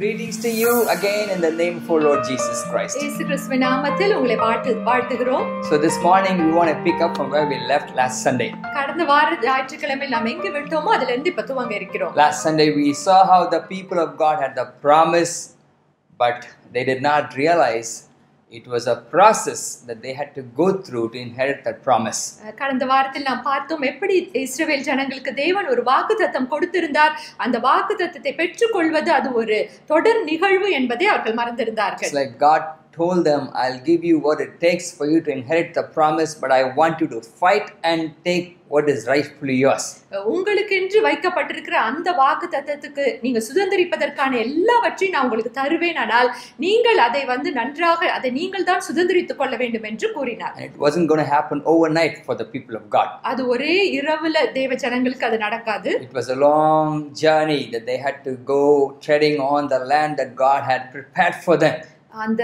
Greetings to you again in the name of our Lord Jesus Christ. So this morning we want to pick up from where we left last Sunday. Last Sunday we saw how the people of God had the promise, but they did not realize it was a process that they had to go through to inherit that promise. கடந்த வாரத்தில் நாம் பார்த்தோம் எப்படி இஸ்ரவேல் ஜனங்களுக்கு தேவன் ஒரு வாக்குத்தத்தம் கொடுத்திருந்தார். அந்த வாக்குத்தத்தத்தை பெற்றுக்கொள்வது அது ஒரு தொடர் நிகழ்வு என்பதை அவர்கள் மறந்திருந்தார்கள். It's like God told them, I'll give you what it takes for you to inherit the promise, but I want you to fight and take what is rightfully yours. உங்களுக்கென்று வைக்கப்பட்டிருக்கிற அந்த வாக்குத்தத்தத்துக்கு நீங்க சுதந்திரிப்பதற்கான எல்லாவற்றையும் நான் உங்களுக்கு தருவேன், ஆனால் நீங்கள் அதை நன்றாக அதை நீங்கள் தான் சுதந்திரித்துக் கொள்ள வேண்டும் என்று கூறினார். It wasn't going to happen overnight for the people of God. அது ஒரே இரவுல தேவ ஜனங்களுக்கு அது நடக்காது. It was a long journey that they had to go treading on the land that God had prepared for them. அந்த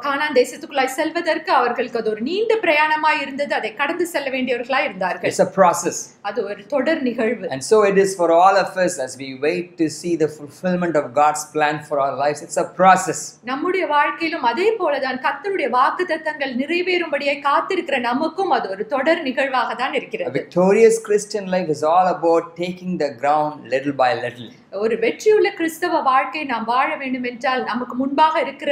கானான் தேசத்துக்குள்ளாய் செல்வதற்கு அவர்களுக்கு அது ஒரு நீண்ட பிரயாணமாய் இருந்தது. அதை கடந்து செல்ல வேண்டியவர்களாய் இருந்தார்கள். It's a process. அது ஒரு தொடர் நிகழ்வு. And so it is for all of us as we wait to see the fulfillment of God's plan for our lives. It's a process. நம்முடைய வாழ்க்கையிலும் அதே போலதான் கர்த்தருடைய வாக்குத்தத்தங்கள் நிறைவேறும்படியாய் காத்திருக்கிற நமக்கும் அது ஒரு தொடர் நிகழ்வாக தான் இருக்கிறது. A victorious Christian life is all about taking the ground little by little. ஒரு வெற்றியுள்ள கிறிஸ்தவ வாழ்க்கை நாம் வாழ வேண்டும் என்றால் நமக்கு முன்பாக இருக்கிற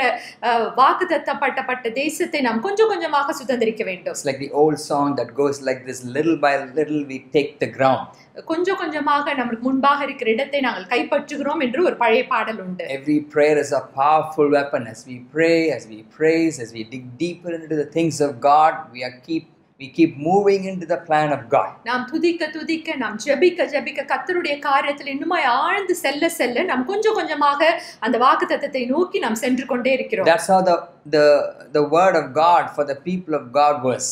வாக்குத்தத்தப்பட்ட தேசத்தை நாம் கொஞ்சம் கொஞ்சமாக சுதந்திரிக்க வேண்டும். It's like the old song that goes like this, little by little we take the ground. கொஞ்சம் கொஞ்சமாக நமக்கு முன்பாக இருக்கிற இடத்தை நாங்கள் கைப்பற்றுகிறோம் என்று ஒரு பழைய பாடல் உண்டு. Every prayer is a powerful weapon. As we pray, as we praise, as we dig deeper into the things of God, we keep moving into the plan of God. நாம் துதிக்க நாம் ஜெபிக்க கர்த்தருடைய காரியத்தில் இன்னுமாய் ஆழ்ந்து செல்ல நாம் கொஞ்சம் கொஞ்சமாக அந்த வாக்குத்தத்தத்தை நோக்கி நாம் சென்று கொண்டே இருக்கிறோம். That's how the word of God for the people of God was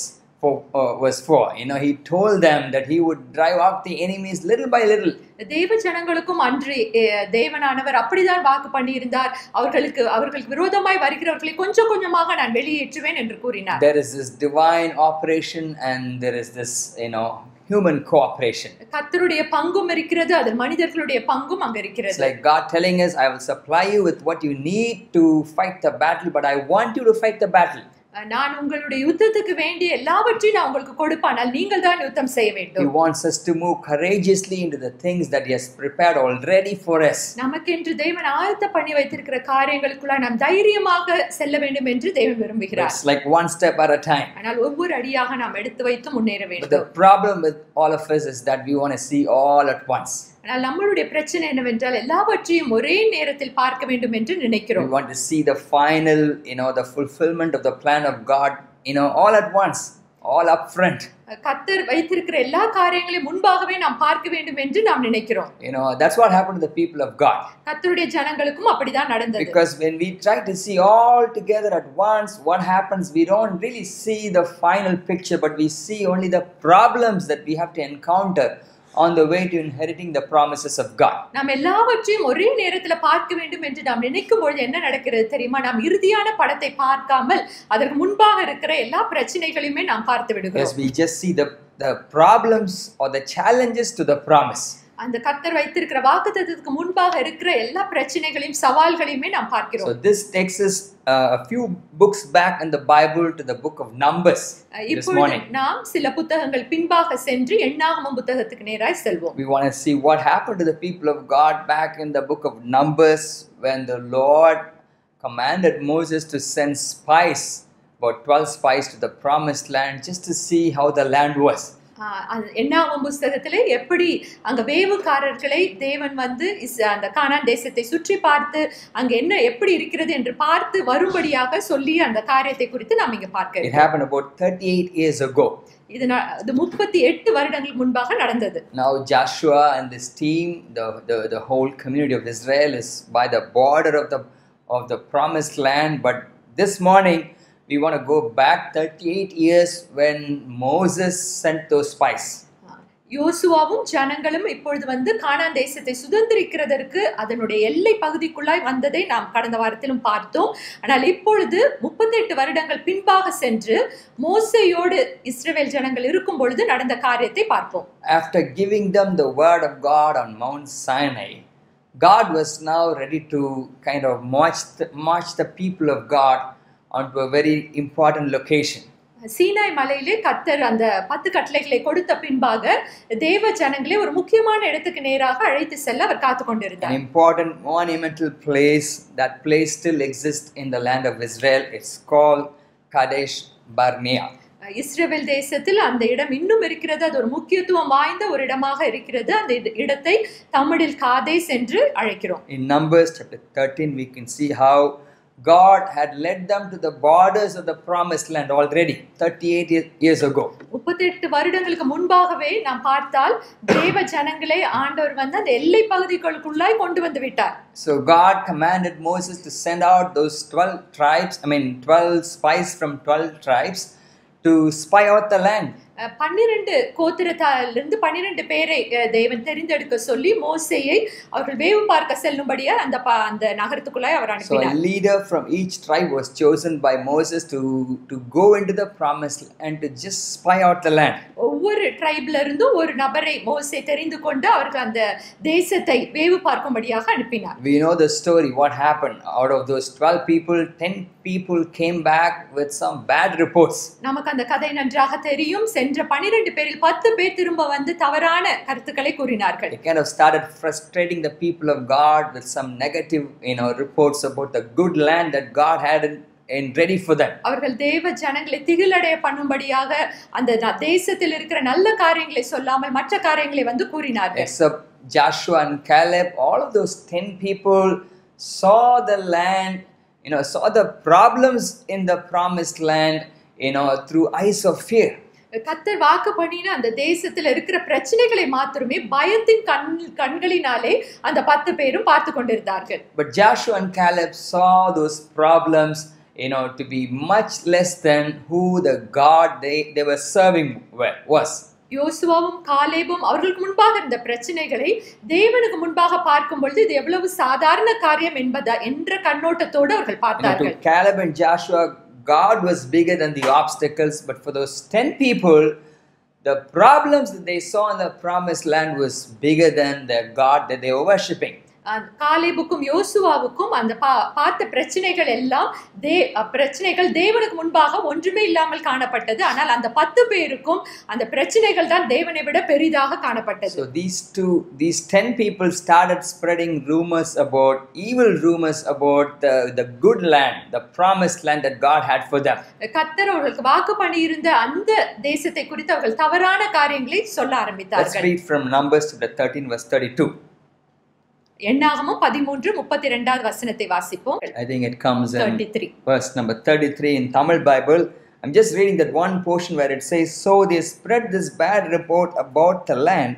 for. He told them that he would drive out the enemies little by little. தேவ ஜனங்களுக்கும் அன்று தேவனானவர் அப்படிதான் வாக்கு பண்ணி இருந்தார். அவர்களுக்கு விரோதமாய் வருகிறவர்களை கொஞ்சம் கொஞ்சமாக நான் வெளியேற்றுவேன் என்று கூறினார். There is this divine operation and there is this human cooperation. கர்த்தருடைய பங்கும் இருக்கிறது, அது மனிதர்களுடைய பங்கும் அங்க இருக்கிறது. It's like God telling us, I will supply you with what you need to fight the battle, but I want you to fight the battle. நான் உங்களுடைய யுத்தத்துக்கு வேண்டிய எல்லாவற்றையும் நான் உங்களுக்கு கொடுப்பேன், ஆனால் நீங்கள் தான் யுத்தம் செய்ய வேண்டும். He wants us to move courageously into the things that he has prepared already for us. நமக்கென்று தேவன் ஆயத்த பண்ணி வைத்திருக்கிற காரியங்களுக்குள்ள நாம் தைரியமாக செல்ல வேண்டும் என்று தேவன் விரும்புகிறார். It's like one step at a time. ஆனால் ஒவ்வொரு அடியாக நாம் எடுத்து வைத்து முன்னேற வேண்டும். But the problem with all of us is that we want to see all at once. ஆனால் நம்மளுடைய பிரச்சனை என்னவென்றால் எல்லாவற்றையும் ஒரே நேரத்தில் பார்க்க வேண்டும் என்று நினைக்கிறோம். We want to see the final, the fulfillment of the plan of God, all at once, all up front. கர்த்தர் வைத்திருக்கிற எல்லா காரியங்களையும் முன்பாகவே நாம் பார்க்க வேண்டும் என்று நாம் நினைக்கிறோம். That's what happened to the people of God. கர்த்தருடைய ஜனங்களுக்கும் அப்படிதான் நடந்தது. Because when we try to see all together at once, what happens? We don't really see the final picture, but we see only the problems that we have to encounter on the way to inheriting the promises of God. நாம் எல்லாவற்றையும் ஒரே நேரத்துல பார்க்க வேண்டும் என்று நாம் நினைக்கும் பொழுது என்ன நடக்கிறது தெரியுமா? நாம் இறுதியான படத்தை பார்க்காமல் அதற்கு முன்பாக இருக்கிற எல்லா பிரச்சனைகளையுமே நாம் பார்த்து விடுகிறோம். Yes, we just see the problems or the challenges to the promise. அந்த கர்த்தர் வைத்திருக்கிற வாக்குத்தத்தத்துக்கு முன்பாக இருக்கிற எல்லா பிரச்சனைகளையும் சவால்களையுமே நாம் பார்க்கிறோம். So this takes us a few books back in the Bible to the book of Numbers this morning. நாம் சில புத்தகங்கள் பின்பாக சென்று எண்ணாகமம் புத்தகத்துக்கு நேராய் செல்வோம். We want to see what happened to the people of God back in the book of Numbers when the Lord commanded Moses to send spies, about 12 spies to the promised land just to see how the land was. எண்ணாகமம் புத்தகத்திலே எப்படி அங்க வேவுக்காரர்களை தேவன் அந்த கானான் தேசத்தை சுற்றி பார்த்து அங்க எப்படி இருக்கிறது என்று பார்த்து வரும்படியாக சொல்லி அந்த காரியத்தை குறித்து நாம் இங்க பார்க்கிறோம். It happened about 38 years ago. இது 38 வருடங்களுக்கு முன்பாக நடந்தது. Now Joshua and this team, the whole community of Israel is by the border of the promised land, but this morning we want to go back 38 years when Moses sent those spies. யோசுவாவும் ஜனங்களும் இப்பொழுது கானான் தேசத்தை சுதந்திரிக்கிறதற்கு அதனுடைய எல்லை பகுதிக்குள்ளாய் வந்ததை நாம் கடந்த வாரத்திலும் பார்த்தோம். ஆனால் இப்பொழுது 38 வருடங்கள் பின்பாக சென்று மோசேயோடு இஸ்ரவேல் ஜனங்கள் இருக்கும் பொழுது நடந்த காரியத்தை பார்ப்போம். After giving them the word of God on Mount Sinai, God was now ready to kind of march the people of God onto a very important location. Sinai மலையிலே கர்த்தர் அந்த 10 கட்டளைகளை கொடுத்த பின்பாக தேவ ஜனங்களை ஒரு முக்கியமான இடத்துக்கு நேராக அழைத்து செல்ல அவர் காத்து கொண்டிருந்தார். An important monumental place. That place still exists in the land of Israel. It's called Kadesh Barnea. இஸ்ரவேல் தேசத்தில் அந்த இடம் இன்னும் இருக்கிறது. அது ஒரு முக்கியத்துவம் வாய்ந்த ஒரு இடமாக இருக்கிறது. அந்த இடத்தை தமிழில் காதேஸ் என்று அழைக்கிறோம். In Numbers chapter 13 we can see how God had led them to the borders of the promised land already 38 years ago. 38 வருடங்களுக்கு முன்பாகவே நாம் பார்த்தால் தேவ ஜனங்களை ஆண்டவர் வந்து அந்த எல்லை பகுதிகளுக்குள்ளாய் கொண்டு வந்து விட்டார். So God commanded Moses to send out those 12 spies from 12 tribes to spy out the land. 12 கோத்திரத்திலிருந்து 12 பேரை தேவன் தெரிந்தெடுக்க சொல்லி மோசேயை அவர்கள் வேவு பார்க்க செல்லும்படியா அந்த நகரத்துக்குள்ளாய் அவர் அனுப்பினார். So a leader from each tribe was chosen by Moses to go into the promised land and to just spy out the land. ஒவ்வொரு ட்ரைப்ல இருந்து ஒரு நபரை மோசே தெரிந்து கொண்டு அவர்கள் அந்த தேசத்தை வேவு பார்க்கும்படியாக அனுப்பினார். We know the story. What happened? Out of those 12 people, 10 people came back with some bad reports. நமக்கு அந்த கதை நன்றாக தெரியும். சென்ற 12 பேரில் 10 பேர் திரும்ப வந்து தவறான கருத்துக்களை கூறினார்கள். They kind of started frustrating the people of God with some negative, reports about the good land that God had and ready for them. அவர்கள் தேவ ஜனங்களை திகிலடைய பண்ணும்படியாக அந்த தேசத்தில் இருக்கிற நல்ல காரியங்களை சொல்லாமல் மற்ற காரியங்களை வந்து கூறினார்கள். Except Joshua and Caleb, all of those 10 people saw the land, saw the problems in the promised land, through eyes of fear. கர்த்தர் வாக்கு பண்ணின அந்த தேசத்துல இருக்கிற பிரச்சனைகளை மாத்திரமே பயத்தின் கண்களினாலே அந்த 10 பேரும் பார்த்து கொண்டிருந்தார்கள். But Joshua and Caleb saw those problems to be much less than who the God they were serving was. யோசுவாவும் காலேபும் அவர்களுக்கு முன்பாக இருந்த பிரச்சனைகளை தேவனுக்கு முன்பாக பார்க்கும் பொழுது இது எவ்வளவு சாதாரண காரியம் என்ற கண்ணோட்டத்தோடு அவர்கள் பார்த்தார்கள். Caleb and Joshua, God was bigger than the obstacles, but for those 10 people, the problems that they saw in the promised land was bigger than the God that they were worshipping. காலேபுக்கும் யோசுவாவுக்கும் அந்த பார்த்த பிரச்சனைகள் எல்லாம் பிரச்சனைகள் தேவனுக்கு முன்பாக ஒன்றுமே இல்லாமல் காணப்பட்டது. ஆனால் அந்த 10 பேருக்கும் அந்த பிரச்சனைகள் தான் தேவனை விட பெரிதாக காணப்பட்டது. So these 10 people started spreading evil rumors about the good land, the promised land that God had for them. கர்த்தர் அவர்களுக்கு வாக்கு பண்ணியிருந்த அந்த தேசத்தை குறித்து அவர்கள் தவறான காரியங்களை சொல்ல ஆரம்பித்தார்கள். Let's read from Numbers chapter 13 verse 32. என்னாகமம் 13:32 வசனத்தை வாசிப்போம். I think it comes in verse number 33 in Tamil Bible. I'm just reading that one portion where it says, so they spread this bad report about the land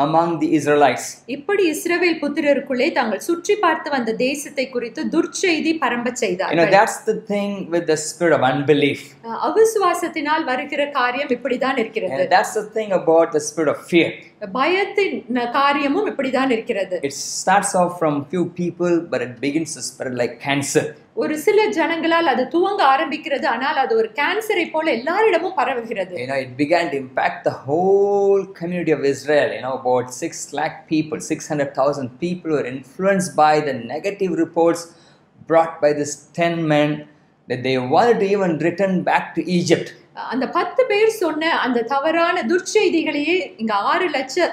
among the Israelites. இப்படி இஸ்ரவேல் புத்திரருக்குள்ளே தாங்கள் சுற்றி பார்த்து வந்த தேசத்தை குறித்து துர்ச்செய்தி பரம்பச் செய்தார்கள். That's the thing with the spirit of unbelief. அவிசுவாசத்தினால் வருகிற காரியம் இப்படிதான் இருக்கிறது. And that's the thing about the spirit of fear. பயத்தின் காரியமும் இப்படிதான் இருக்கிறது. It starts off from few people, but it begins to spread like cancer. ஒரு சில ஜனங்களால் அது துவங்க ஆரம்பிக்கிறது, ஆனால் அது ஒரு கேன்சரை போல எல்லாரிடமும் பரவுகிறது. It began to impact the whole community of Israel. About 6 lakh people, 600,000 people were influenced by the negative reports brought by these 10 men that they wanted to even return back to Egypt. அந்த 10 பேர் சொன்ன அந்த தவறான துர்ச்செய்திகளையே இங்க 6 லட்சம்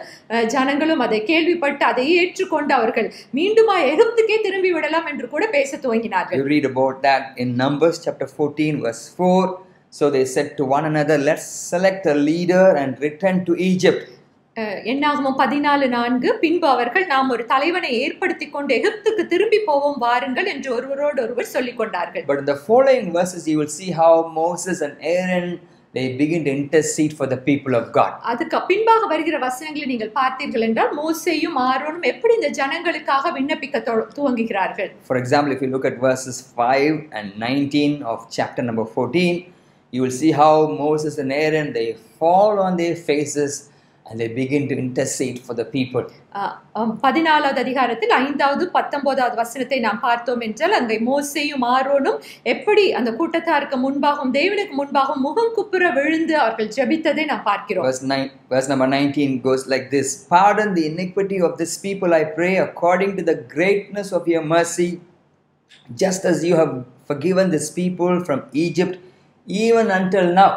ஜனங்களும் அதை கேள்விப்பட்டு அதை ஏற்றுக்கொண்டு அவர்கள் மீண்டுமா எகிப்துக்கே திரும்பி விடலாம் என்று கூட பேச துவங்கினார்கள். You read about that in Numbers chapter 14 verse 4. So they said to one another, let's select a leader and return to Egypt. என்னாகமம் 14:4 பின்பு அவர்கள் நாம் ஒரு தலைவனை ஏற்படுத்தி கொண்டு எகிப்துக்கு திரும்பி போவோம் வாருங்கள் என்று ஒருவரோடு ஒருவர் சொல்லிக் கொண்டார்கள். But in the following verses you will see how Moses and Aaron they begin to intercede for the people of God. அதுக்கு பின்பாக வருகிற வசனங்களை நீங்கள் பார்த்தீர்கள் என்றால் மோசேயும் ஆரோனும் எப்படி இந்த ஜனங்களுக்காக விண்ணப்பிக்க துவங்குகிறார்கள். For example, if you look at verses 5 and 19 of chapter number 14, you will see how Moses and Aaron they fall on their faces and they begin to intercede for the people. 14வது அதிகாரத்தில் 5வது 19வது வசனத்தை நாம் பார்த்தோம் என்றால் அங்கே மோசேயும் ஆரோனும் எப்படி அந்த கூட்டத்தாருக்கு முன்பாகவும் தேவனுக்கு முன்பாகவும் முகம் குப்புற விழுந்து அவர்கள் ஜெபித்ததை நாம் பார்க்கிறோம். Verse number 19 goes like this: Pardon the iniquity of this people, I pray, according to the greatness of your mercy, just as you have forgiven this people from Egypt, even until now.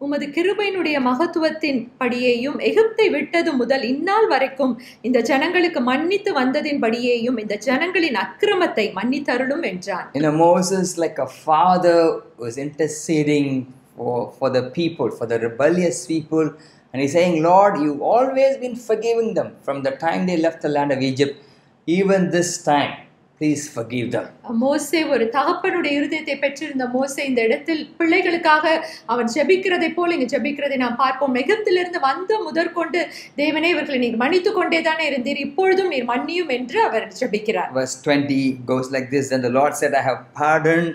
உமது கிருபையினுடைய மகத்துவத்தின் படியேயும் எகிப்தை விட்டது முதல் இந்நாள் வரைக்கும் இந்த ஜனங்களுக்கு மன்னித்து வந்ததின் படியேயும் இந்த ஜனங்களின் அக்கிரமத்தை மன்னித்தருளும் என்றான். Moses, like a father, was interceding for the people, for the rebellious people, and he's saying, Lord, you've always been forgiving them from the time they left the land of Egypt, even this time. Please forgive them. மோசே ஒரு தகப்பனுடைய இருதயத்தை பெற்றிருந்த மோசே இந்த இடத்தில் பிள்ளைகளுக்காக அவன் ஜெபிக்கிறதை போல இங்கு ஜெபிக்கிறதை நாம் பார்ப்போம். எகிப்திலிருந்து வந்த முதற்கொண்டு தேவனே இவர்களை நீர் மன்னித்து கொண்டேதானே இருந்தீர், இப்பொழுதும் நீர் மன்னியும் என்று அவர் ஜெபிக்கிறார். Verse 20 goes like this: And the Lord said, I have pardoned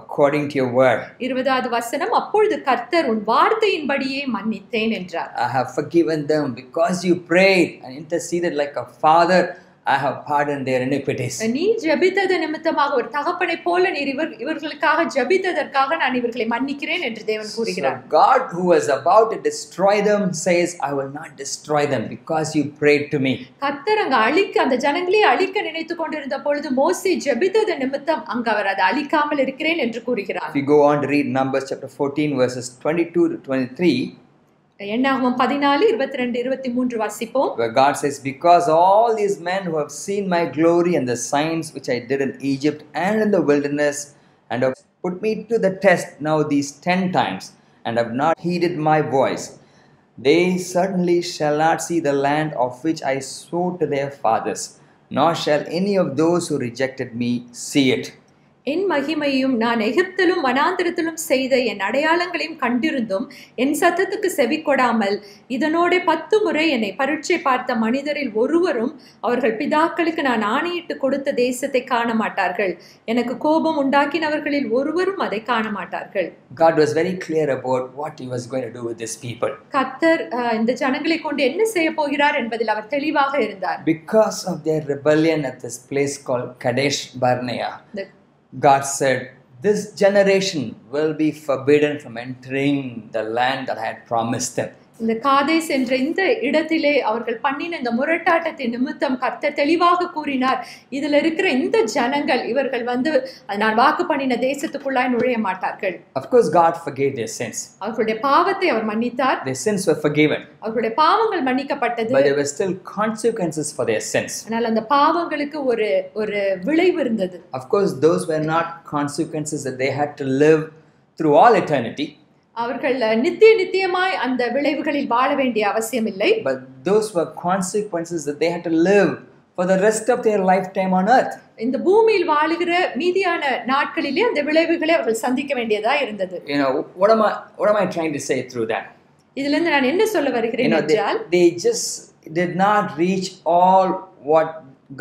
according to your word. 20வது வசனம், அப்பொழுது கர்த்தர் உன் வார்த்தையின்படியே மன்னித்தேன் என்றார். I have forgiven them because you prayed and interceded like a father. I have pardoned their iniquities. நீ ஜெபித்தது நிமித்தமாக ஒரு தகப்பனை போல நீர் இவர்களுக்காக ஜெபித்ததற்காக நான் இவர்களை மன்னிக்கிறேன் என்று தேவன் கூறுகிறார். So God, who was about to destroy them, says, I will not destroy them because you prayed to me. கர்த்தர் அங்க அந்த ஜனங்களை அழிக்க நினைத்து கொண்டிருந்த பொழுது மோசே ஜெபித்தது நிமித்தம் அங்க அவர் அதை அழிக்காமல் இருக்கிறேன் என்று கூறுகிறார். If you go on to read Numbers chapter 14 verses 22 to 23, என்னாகமம் 14 22 23 வாசிப்போம். Where God says, because all these men who have seen my glory and the signs which I did in Egypt and in the wilderness, and have put me to the test now these 10 times, and have not heeded my voice, they certainly shall not see the land of which I swore to their fathers, nor shall any of those who rejected me see it. என் மகிமையும் நான் எகிப்திலும் வனாந்திரத்திலும் செய்த என் அடையாளங்களையும் கண்டிருந்தும் என் சத்தத்துக்கு செவி கொடாமல் இதனோட 10 முறை என்னை பரீட்சை பார்த்த மனிதரில் ஒருவரும் அவர்கள் பிதாக்களுக்கு நான் ஆணையிட்டு கொடுத்த தேசத்தை காண மாட்டார்கள், எனக்கு கோபம் உண்டாக்கினவர்களில் ஒருவரும் அதை காண மாட்டார்கள். God was very clear about what he was going to do with these people. கர்த்தர் இந்த ஜனங்களை கொண்டு என்ன செய்ய போகிறார் என்பதில் அவர் தெளிவாக இருந்தார். Because of their rebellion at this place called Kadesh Barnea, God said, this generation will be forbidden from entering the land that I had promised them. இந்த காதேஸ் என்ற இந்த இடத்திலே அவர்கள் பண்ணின இந்த முரட்டாட்டத்தின் நிமித்தம் கர்த்தர் தெளிவாக கூறினார், இதுல இருக்கிற இந்த ஜனங்கள் இவர்கள் நான் வாக்கு பண்ணின தேசத்துக்குள்ளாய் நுழைய மாட்டார்கள். Of course God forgave their sins. அவர்களுடைய பாவத்தை அவர் மன்னித்தார். Their sins were forgiven. அவர்களுடைய பாவங்கள் மன்னிக்கப்பட்டது. But there were still consequences for their sins. ஆனால் அந்த பாவங்களுக்கு ஒரு விளைவு இருந்தது. Of course those were not consequences that they had to live through all eternity. அவர்கள் நித்தியமாய் அந்த விளைவுகளில் வாழ வேண்டிய அவசியம் இல்லை. But those were consequences that they had to live for the rest of their lifetime on earth. இந்த பூமியில் வாழுகிற மீதியான நாட்களிலே அந்த விளைவுகளை அவர்கள் சந்திக்க வேண்டியதா இருந்தது. What am I trying to say through that? இதுல இருந்து நான் என்ன சொல்ல வருகிறேன் என்றால், they just did not reach all what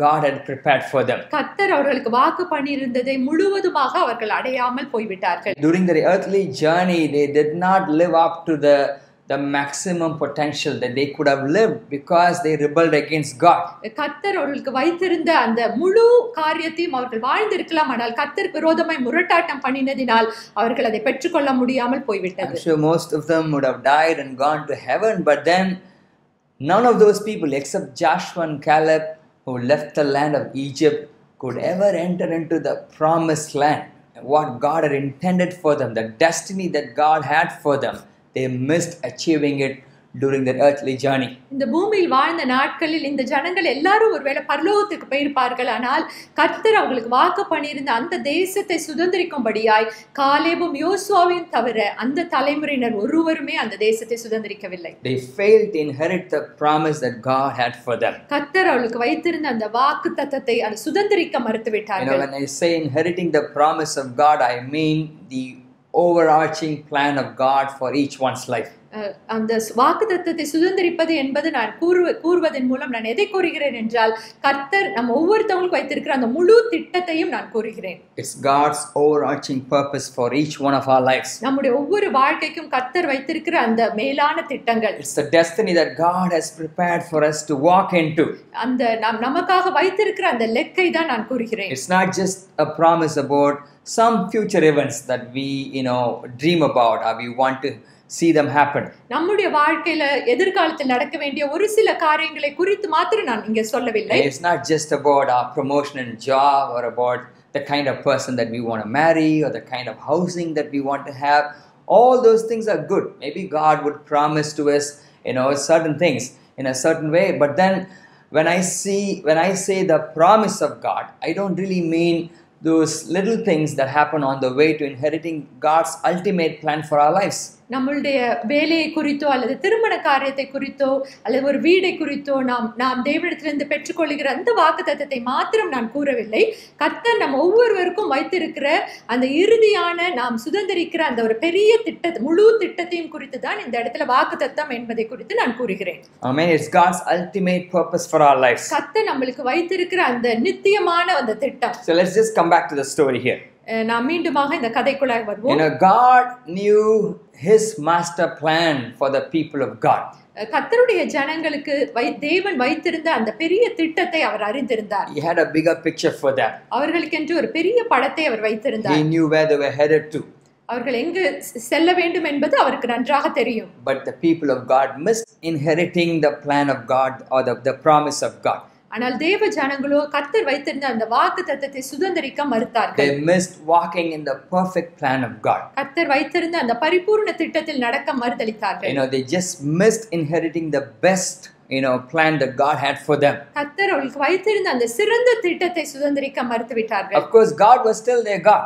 God had prepared for them. கர்த்தர் அவர்களுக்கு வாக்கு பண்ணியிருந்ததை முழுவதுமாக அவர்கள் அடையாமல் போய்விட்டார்கள். During their earthly journey, they did not live up to the maximum potential that they could have lived because they rebelled against God. கர்த்தர் அவர்களுக்கு வைத்திருந்த அந்த முழு காரியத்தையும் அவர்கள் வாழ்ந்திருக்கலாம், ஆனால் கர்த்தருக்கு விரோதமாய் முரட்டாட்டம் பண்ணினதினால் அவர்கள் அதை பெற்றுக்கொள்ள முடியாமல் போய்விட்டது. I'm sure most of them would have died and gone to heaven, but then none of those people except Joshua and Caleb, who left the land of Egypt, could ever enter into the promised land. What God had intended for them, the destiny that God had for them, they missed achieving it during their earthly journey. இந்த பூமியில் வாழ்ந்த நாட்களில் இந்த ஜனங்கள் எல்லாரும் ஒருவேளை பரலோகத்துக்கு போயிருப்பார்கள், ஆனால் கர்த்தர் அவர்களுக்கு வாக்கு பண்ணியிருந்த அந்த தேசத்தை சுதந்திரிக்கும்படியாய் காலேபும் யோசுவாவையும் தவிர அந்த தலைமுறையினர் ஒருவருமே அந்த தேசத்தை சுதந்திரிக்கவில்லை. They failed to inherit the promise that God had for them. கர்த்தர் அவர்களுக்கு வைத்திருந்த அந்த வாக்கு தத்தத்தை அதை சுதந்திரிக்க மறுத்துவிட்டார்கள். When I say inheriting the promise of God, I mean the overarching plan of God for each one's life. அந்த வாக்குத்தத்தத்தை சுதந்திரிப்பது என்பது நான் கூறுவதன் மூலம் நான் எதை கூறுகிறேன் என்றால் கர்த்தர் நம்ம ஒவ்வொருத்தவங்களுக்கும் வைத்திருக்கிற அந்த முழு திட்டத்தையும் நான் கூறுகிறேன். It's God's overarching purpose for each one of our lives. நம்முடைய ஒவ்வொரு வாழ்க்கைக்கும் கர்த்தர் வைத்திருக்கிற அந்த மேலான திட்டங்கள். It's the destiny that God has prepared for us to walk into. அந்த நமக்காக வைத்திருக்கிற அந்த லெக்கை தான் நான் கூறுகிறேன். It's not just a promise about some future events that we dream about or we want to see them happen. நம்முடைய வாழ்க்கையில எதிர்காலத்தில் நடக்க வேண்டிய ஒரு சில காரியங்களை குறித்து மாத்திரம் நான் இங்க சொல்லவில்லை. It's not just about our promotion and job or about the kind of person that we want to marry or the kind of housing that we want to have. All those things are good. Maybe God would promise to us certain things in a certain way, but then when I say the promise of God, I don't really mean those little things that happen on the way to inheriting God's ultimate plan for our lives. நம்மளுடைய வேலையை குறித்தோ அல்லது திருமண காரியத்தை குறித்தோ அல்லது ஒரு வீடை குறித்தோ நாம் தேவனிடத்திலிருந்து பெற்றுக்கொள்கிற அந்த வாக்குத்தத்தத்தை மாத்திரம் நான் கூறவில்லை. கர்த்தர் நம்ம ஒவ்வொருவருக்கும் வைத்திருக்கிற அந்த இறுதியான நாம் சுதந்திரிக்கிற அந்த ஒரு பெரிய முழு திட்டத்தையும் குறித்து தான் இந்த இடத்துல வாக்குத்தத்தம் என்பதை குறித்து நான் கூறுகிறேன். Amen. It's God's ultimate purpose for our lives. கர்த்தர் நம்மளுக்கு வைத்திருக்கிற அந்த நித்தியமான அந்த திட்டம். So let's just come back to the story here. நாம் மீண்டுமாக இந்த கதைக்குள்ளாய் வருவோம். God knew his master plan for the people of God. கர்த்தருடைய ஜனங்களுக்கு தேவன் வைத்திருந்த அந்த பெரிய திட்டத்தை அவர் அறிந்திருந்தார். He had a bigger picture for them. அவர்களுக்கென்று ஒரு பெரிய படத்தை அவர் வைத்திருந்தார். He knew where they were headed to. அவர்கள் எங்கு செல்ல வேண்டும் என்பது அவருக்கு நன்றாக தெரியும். But the people of God missed inheriting the plan of God or the promise of God. ஆனால் தேவ ஜனங்களோ கர்த்தர் வைத்திருந்த அந்த வாக்குத்தத்தத்தை சுதந்திரிக்க மறுத்தார்கள். They missed walking in the perfect plan of God. கர்த்தர் வைத்திருந்த அந்த பரிபூர்ண திட்டத்தில் நடக்க மறுதலித்தார்கள். They just missed inheriting the best plan that God had for them. கர்த்தர் அவர்களுக்கு வைத்திருந்த அந்த சிறந்த திட்டத்தை சுதந்திரிக்க மறுத்துவிட்டார்கள். Of course God was still their God.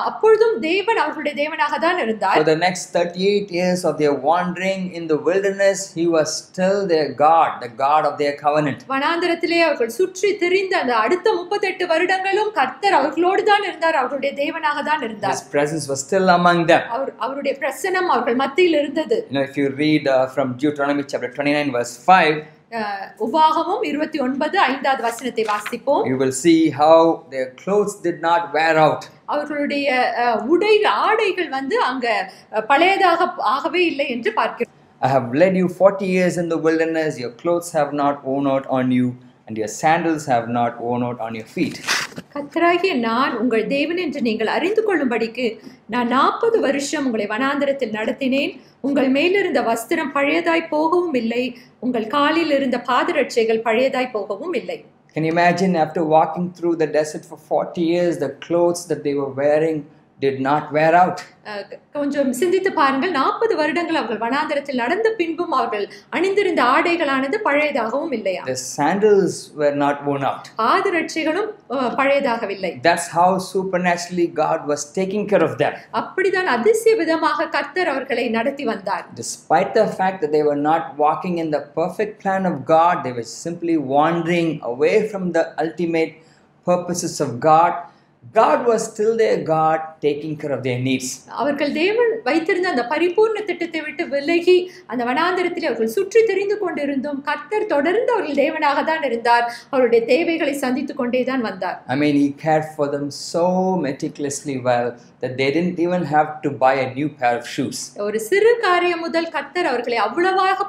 அப்பொழுதும் தேவன் அவர்களுடைய தேவனாக தான் இருந்தார். For the next 38 years of their wandering in the wilderness, he was still their God, the God of their covenant. வனாந்தரத்திலே அவர்கள் சுற்றி திரிந்த அந்த அடுத்த 38 வருடங்களும் கர்த்தர் அவர்களோடு தான் இருந்தார், அவர்களுடைய தேவனாக தான் இருந்தார். His presence was still among them. அவருடைய பிரசன்னம் அவர்கள் மத்தியில் இருந்தது. If you read from Deuteronomy chapter 29 verse 5, உபாகமம் 29:5 வசனத்தை வாசிப்போம். You will see how their clothes did not wear out. அவர்களுடைய ஆடைகள் அங்க பழையதாக ஆகவே இல்லை என்று பார்க்கிறோம். I have led you 40 years in the wilderness, your clothes have not worn out on you and your sandals have not worn out on your feet. கர்த்தராகிய நான் உங்கள் தேவன் என்று நீங்கள் அறிந்து கொள்ளும்படிக்கு நான் 40 வருஷம் உங்களை வனாந்தரத்தில் நடத்தினேன். உங்கள் மேலிருந்த வஸ்திரம் பழையதாய் போகவும் இல்லை, உங்கள் காலில் இருந்த பாதரட்சைகள் பழையதாய் போகவும் இல்லை. Can you imagine after walking through the desert for 40 years, the clothes that they were wearing did not wear out? கொஞ்சம் சிந்தித்து பாருங்கள். 40 வருடங்கள் அவர்கள் வனாந்தரத்தில் நடந்த பின்பும் அவர்கள் அணிந்திருந்த ஆடைகளானது பழையதாகவும் இல்லையா? The sandals were not worn out. பாதரட்சைகளும் பழையதாகவில்லை. That's how supernaturally God was taking care of them. அப்படிதான் அதிசய விதமாக கர்த்தர் அவர்களை நடத்தி வந்தார். Despite the fact that they were not walking in the perfect plan of God, they were simply wandering away from the ultimate purposes of God. God was still their God, taking care of their needs. அவர்கள் தேவன் வைத்திருந்த அந்த பரிபூர்ண திட்டத்தை விட்டு விலகி அந்த வனாந்தரத்தில் அவர்கள் சுற்றி திரிந்து கொண்டிருந்தும் கர்த்தர் தொடர்ந்து அவர்கள் தேவனாக தான் இருந்தார். அவருடைய தேவைகளை சந்தித்துக் கொண்டே தான் வந்தார். He cared for them so meticulously well that they didn't even have to buy a new pair of shoes. ஒரு சிறு காரியம் முதல் கர்த்தர் அவர்களை அவ்வளவாக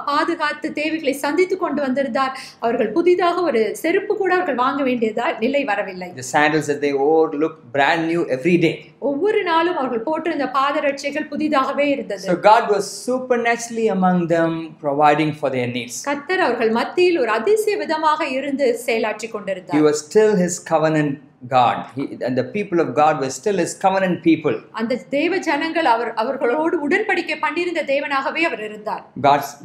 பாதுகாத்து தேவைகளை சந்தித்துக் கொண்டு வந்திருந்தார். அவர்கள் புதிதாக ஒரு செருப்பு கூட அவர்கள் வாங்க வேண்டியதா நிலை வரவில்லை. The sandals that they wore looked brand new every day. ஒவ்வொரு நாளும் அவர்கள் போட்டிருந்த பாதரட்சைகள் புதிதாகவே இருந்தது. So God was supernaturally among them, providing for their needs. கர்த்தர் அவர்கள் மத்தியில் ஒரு அதிசய விதமாக இருந்து செயலாற்றி கொண்டிருந்தார். He was still his covenant God. And the people of God were still his covenant people. அந்த தேவ ஜனங்கள் அவர்களோடு உடன்படிக்கை பண்ணியிருந்த தேவனாகவே அவர் இருந்தார்.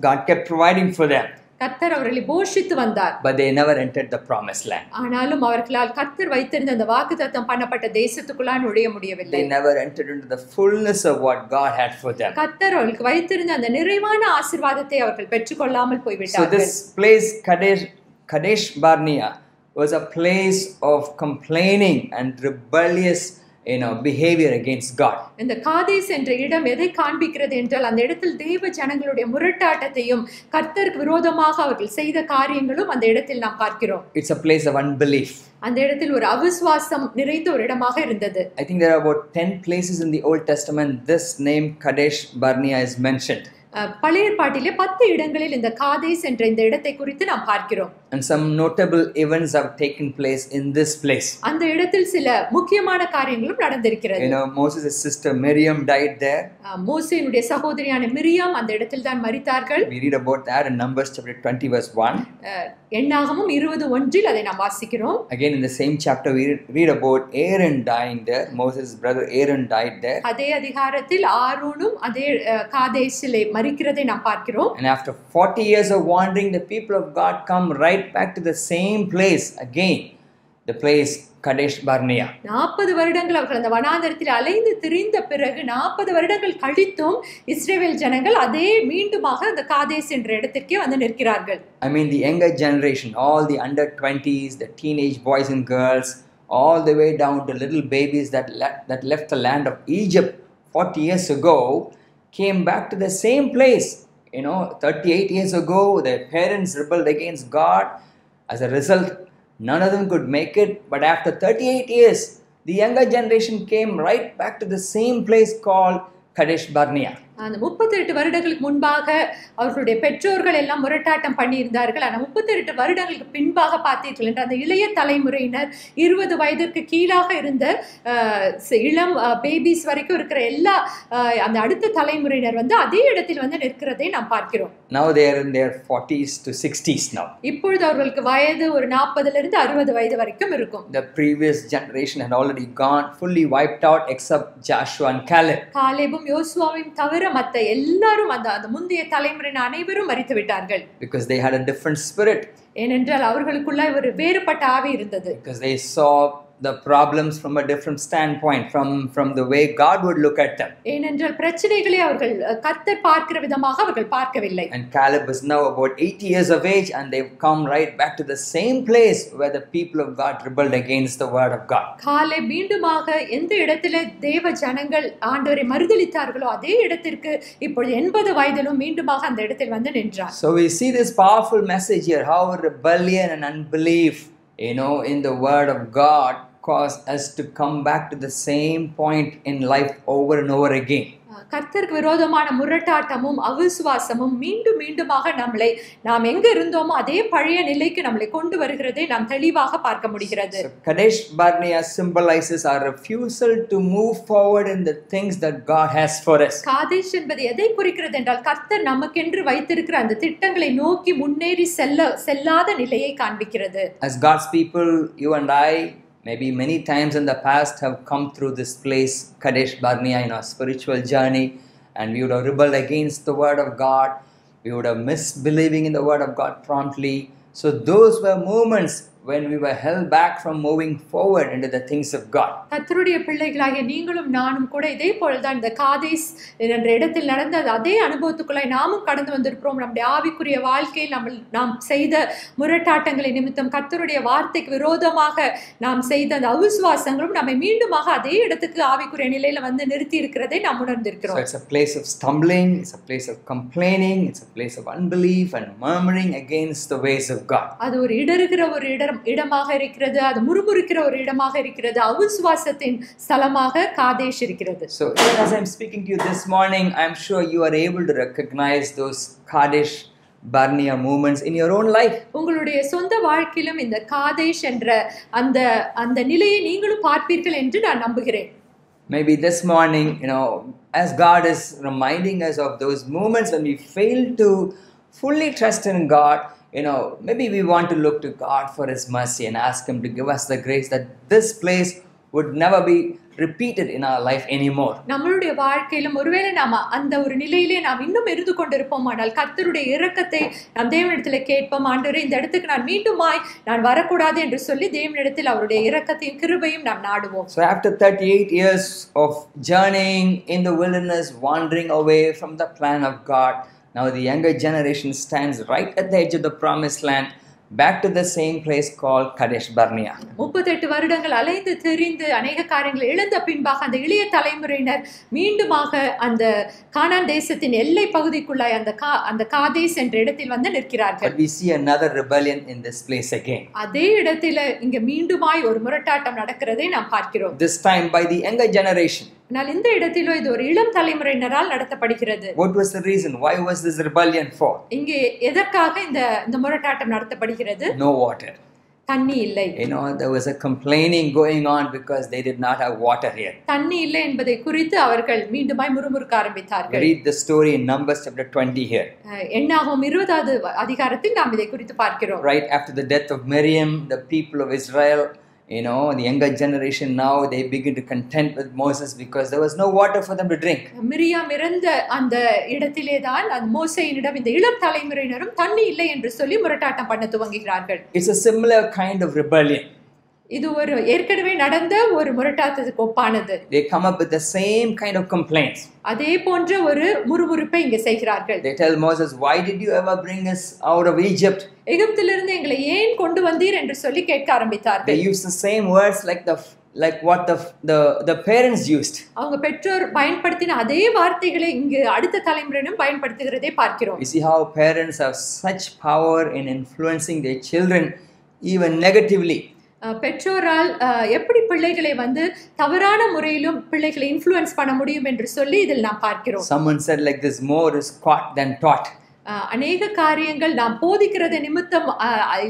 God kept providing for them. கர்த்தர் அவர்களை போஷித்து வந்தார். But they never entered the promised land. ஆனாலும் அவர்களால் கர்த்தர் வைத்திருந்த அந்த வாக்குத்தத்தம் பண்ணப்பட்ட தேசத்துக்குள்ளாய் நுழைய முடியவில்லை. They never entered into the fullness of what God had for them. கர்த்தர் அவர்களுக்கு வைத்திருந்த அந்த நிறைவான ஆசீர்வாதத்தை அவர்கள் பெற்றுக்கொள்ளாமல் போய்விட்டார்கள். So this place Kadesh Barnea was a place of complaining and rebellious behavior against God. இந்த காதேஸ் என்ற இடம் எதை காண்பிக்கிறது என்றால் அந்த இடத்தில் தேவ ஜனங்களுடைய முரட்டாட்டத்தையும் கர்த்தருக்கு விரோதமாக அவர்கள் செய்த காரியங்களும் அந்த இடத்தில் நாம் பார்க்கிறோம். It's a place of unbelief. அந்த இடத்தில் ஒரு அவிசுவாசம் நிறைந்த ஒரு இடமாக இருந்தது. I think there are about 10 places in the Old Testament this name Kadesh Barnea is mentioned. பழைய ஏற்பாட்டிலே 10 இடங்களில் இந்த காதேஸ் என்ற இந்த இடத்தை குறித்து நாம் பார்க்கிறோம். And some notable events have taken place in this place. அந்த இடத்தில் சில முக்கியமான காரியங்களும் நடந்திருக்கிறது. Moses' sister Miriam died there. மோசேயினுடைய சகோதரியான மிரியாம் அந்த இடத்தில் தான் மரித்தார்கள். We read about that in Numbers chapter 20 verse 1. எண்ணாகமம் 20:1 அதை நாம் வாசிக்கிறோம். Again in the same chapter we read about Aaron dying there. Moses' brother Aaron died there. அதே அதிகாரத்தில் ஆரோனும் அதே காதேசிலே மரிக்கிறதை நாம் பார்க்கிறோம். And after 40 years of wandering, the people of God come right back to the same place again, the place Kadesh Barnea. 40 வருடங்கள் அவர்கள் அந்த வனாந்தரத்தில் அலைந்து திரிந்த பிறகு 40 வருடங்கள் கழித்தும் இஸ்ரவேல் ஜனங்கள் அதே மீண்டுமாக அந்த காதேஸ் என்ற இடத்திற்கே வந்து நிற்கிறார்கள். I mean the younger generation, all the under 20s, the teenage boys and girls, all the way down to little babies that left the land of Egypt 40 years ago, came back to the same place. 38 years ago, their parents rebelled against God. As a result, none of them could make it. But after 38 years, the younger generation came right back to the same place called Kadesh Barnea. அந்த 38 வருடங்களுக்கு முன்பாக அவர்களுடைய பெற்றோர்கள் எல்லாம் முரட்டாட்டம் பண்ணியிருந்தார்கள். ஆனால் 38 வருடங்களுக்கு பின்பாக பார்த்தீர்கள் என்று அந்த இளைய தலைமுறையினர் 20 வயதிற்கு கீழாக இருந்த இளம் பேபிஸ் வரைக்கும் இருக்கிற எல்லா அந்த அடுத்த தலைமுறையினர் வந்து அதே இடத்தில் வந்து நிற்கிறதை நாம் பார்க்கிறோம். Now they are in their 40s to 60s now. இப்பொழுது அவர்களுக்கு வயது ஒரு 40லிருந்து 60 வயது வரைக்கும் இருக்கும். The previous generation had already gone, fully wiped out except Joshua and Caleb. காலேபும் யோசுவாவையும் தவிர மற்ற எல்லாரும் அந்த முந்தைய தலைமுறையினர் அனைவரும் மரித்து விட்டார்கள். Because they had a different spirit. ஏனென்றால் அவர்களுக்குள்ள ஒரு வேறுபட்ட ஆவி இருந்தது. Because they saw the problems from a different standpoint, from the way God would look at them. ஏனென்றால் பிரச்சனைகளை அவர்கள் கர்த்தர் பார்க்கிற விதமாக அவர்கள் பார்க்கவில்லை. And Caleb is now about 80 years of age and they've come right back to the same place where the people of God rebelled against the word of God. Caleb மீண்டுமாக எந்த இடத்திலே தேவ ஜனங்கள் ஆண்டவரை மறுதலித்தார்களோ அதே இடத்திற்கு இப்பொழுது 80 வயதிலும் மீண்டுமாக அந்த இடத்தில் வந்து நின்றார். So we see this powerful message here, how rebellion and unbelief, in the word of God cause us to come back to the same point in life over and over again. கர்த்தருக்கு விரோதமான முரட்டாட்டமும் அவிசுவாசமும் மீண்டும் மீண்டுமாக நாம் எங்க இருந்தோமோ அதே பழைய நிலைக்கு நம்மளை கொண்டு வருகிறதை நாம் தெளிவாக பார்க்க முடிகிறது. Kadesh Barnea symbolizes our refusal to move forward in the things that God has for us. காதேஷ் என்பது எதை குறிக்கிறது என்றால் கர்த்தர் நமக்கென்று வைத்திருக்கிற அந்த திட்டங்களை நோக்கி முன்னேறி செல்லாத நிலையை காண்பிக்கிறது. As God's people, you and I maybe many times in the past have come through this place, Kadesh Barnea, in our spiritual journey, and we would have rebelled against the word of God. We would have missed believing in the word of God promptly. So those were moments when we were held back from moving forward into the things of God. கர்த்தருடைய பிள்ளைகளாகிய நீங்களும் நானும் கூட இதே போலதான் இந்த காதேஸ் என்ற இடத்தில் நடந்த அதே அனுபவத்துக்குள்ள நாமும் கடந்து வந்திருக்கிறோம். நம்முடைய ஆவிக்குரிய வாழ்க்கையில் நாம் செய்த முரட்டாட்டங்களை நிமித்தம் கர்த்தருடைய வார்த்தைக்கு விரோதமாக நாம் செய்த அந்த அவிசுவாசங்களும் நம்மை மீண்டுமாக அதே இடத்துக்கு ஆவிக்குரிய நிலையில வந்து நிறுத்தி இருக்கிறதை நாம் உணர்ந்திருக்கிறோம். So it's a place of stumbling, it's a place of complaining, it's a place of unbelief and murmuring against the ways of God. அது ஒரு இடறுகிற ஒரு இடமாக இருக்கிறது, அது முறுமுறுக்கிற ஒரு இடமாக இருக்கிறது, அவிசுவாசத்தின் ஸ்தலமாக காதேஷ் இருக்கிறது. So as I'm speaking to you this morning, I'm sure you are able to recognize those Kadesh Barnea moments in your own life. உங்களுடைய சொந்த வாழ்க்கையிலும் இந்த காதேஷ் என்ற அந்த நிலையை நீங்களும் பார்ப்பீர்கள் என்று நான் நம்புகிறேன். Maybe this morning, as God is reminding us of those moments when we fail to fully trust in God, maybe we want to look to God for His mercy and ask Him to give us the grace that this place would never be repeated in our life anymore. நம்மளுடைய வாழ்க்கையிலும் ஒருவேளை நாம அந்த ஒரு நிலையிலே நாம் இன்னும் இருந்து கொண்டிருப்போமானால் கர்த்தருடைய இரக்கத்தை நாம் தேவனிடத்தில் கேட்போம். ஆண்டவரே, இந்த இடத்துக்கு நான் மீண்டுமாய் நான் வரக்கூடாது என்று சொல்லி தேவனிடத்தில் அவருடைய இரக்கத்தையும் கிருபையும் நாம் நாடுவோம். So after 38 years of journeying in the wilderness, wandering away from the plan of God, now the younger generation stands right at the edge of the promised land, back to the same place called Kadesh Barnea. 38 வருடங்கள் அலைந்து திரிந்து அநேக காரியங்களை இழந்த பின்பாக அந்த இளைய தலைமுறையினர் மீண்டுமாக அந்த கானான் தேசத்தின் எல்லை பகுதிக்குள்ளாய் அந்த காதேஸ் என்ற இடத்தில் வந்து நிற்கிறார்கள். But we see another rebellion in this place again. அதே இடத்துல இங்க மீண்டுமாய் ஒரு முரட்டாட்டம் நடக்கிறதை நாம் பார்க்கிறோம். This time by the younger generation. ஆனால் இந்த இடத்திலோ இது ஒரு இளம் தலைமுறையினரால் நடத்தப்படுகிறது. What was the reason? Why was this rebellion for? இங்கே எதற்காக இந்த முரட்டாட்டம் நடத்தப்படுகிறது? No water. தண்ணி இல்லை. There was a complaining going on because they did not have water here. தண்ணி இல்லை என்பதை குறித்து அவர்கள் மீண்டுமாய் முறுமுறுக்க ஆரம்பித்தார்கள். Read the story in Numbers chapter 20 here. என்னாகும் 20வது அதிகாரத்தில் நாம் இதை குறித்து பார்க்கிறோம். Right after the death of Miriam, the people of Israel, the younger generation now, they begin to contend with Moses because there was no water for them to drink. Miriam இறந்த அந்த இடத்திலே தான் அந்த மோசேயினிடம் இந்த இளம் தலைமுறையினரும் தண்ணி இல்லை என்று சொல்லி முரட்டாட்டம் பண்ண துவங்குகிறார்கள். It's a similar kind of rebellion. இது ஒரு ஏற்கனவே நடந்த ஒரு முரட்டாட்டத்துக்கு ஒப்பானது. They come up with the same kind of complaints. அதே போன்ற ஒரு முறுமுறுப்பை இங்கே செய்கிறார்கள். They tell Moses, why did you ever bring us out of Egypt? எகிப்திலிருந்து எங்களை ஏன் கொண்டு வந்தீர் என்று சொல்லி கேட்க ஆரம்பித்தார்கள். They use the same words like what the parents used. அவங்க பெற்றோர் பயன்படுத்தின அதே வார்த்தைகளை இங்கு அடுத்த தலைமுறையினரும் பயன்படுத்துகிறதை பார்க்கிறோம். You see how parents have such power in influencing their children even negatively. பெற்றோரால் எப்படி பிள்ளைகளை வந்து தவறான முறையிலும் பிள்ளைகளை இன்ஃப்ளூயன்ஸ் பண்ண முடியும் என்று சொல்லி இதில் நாம் பார்க்கிறோம். Someone said like this, more is caught than taught. அநேக காரியங்கள் நாம் போதிக்கிறது நிமித்தம்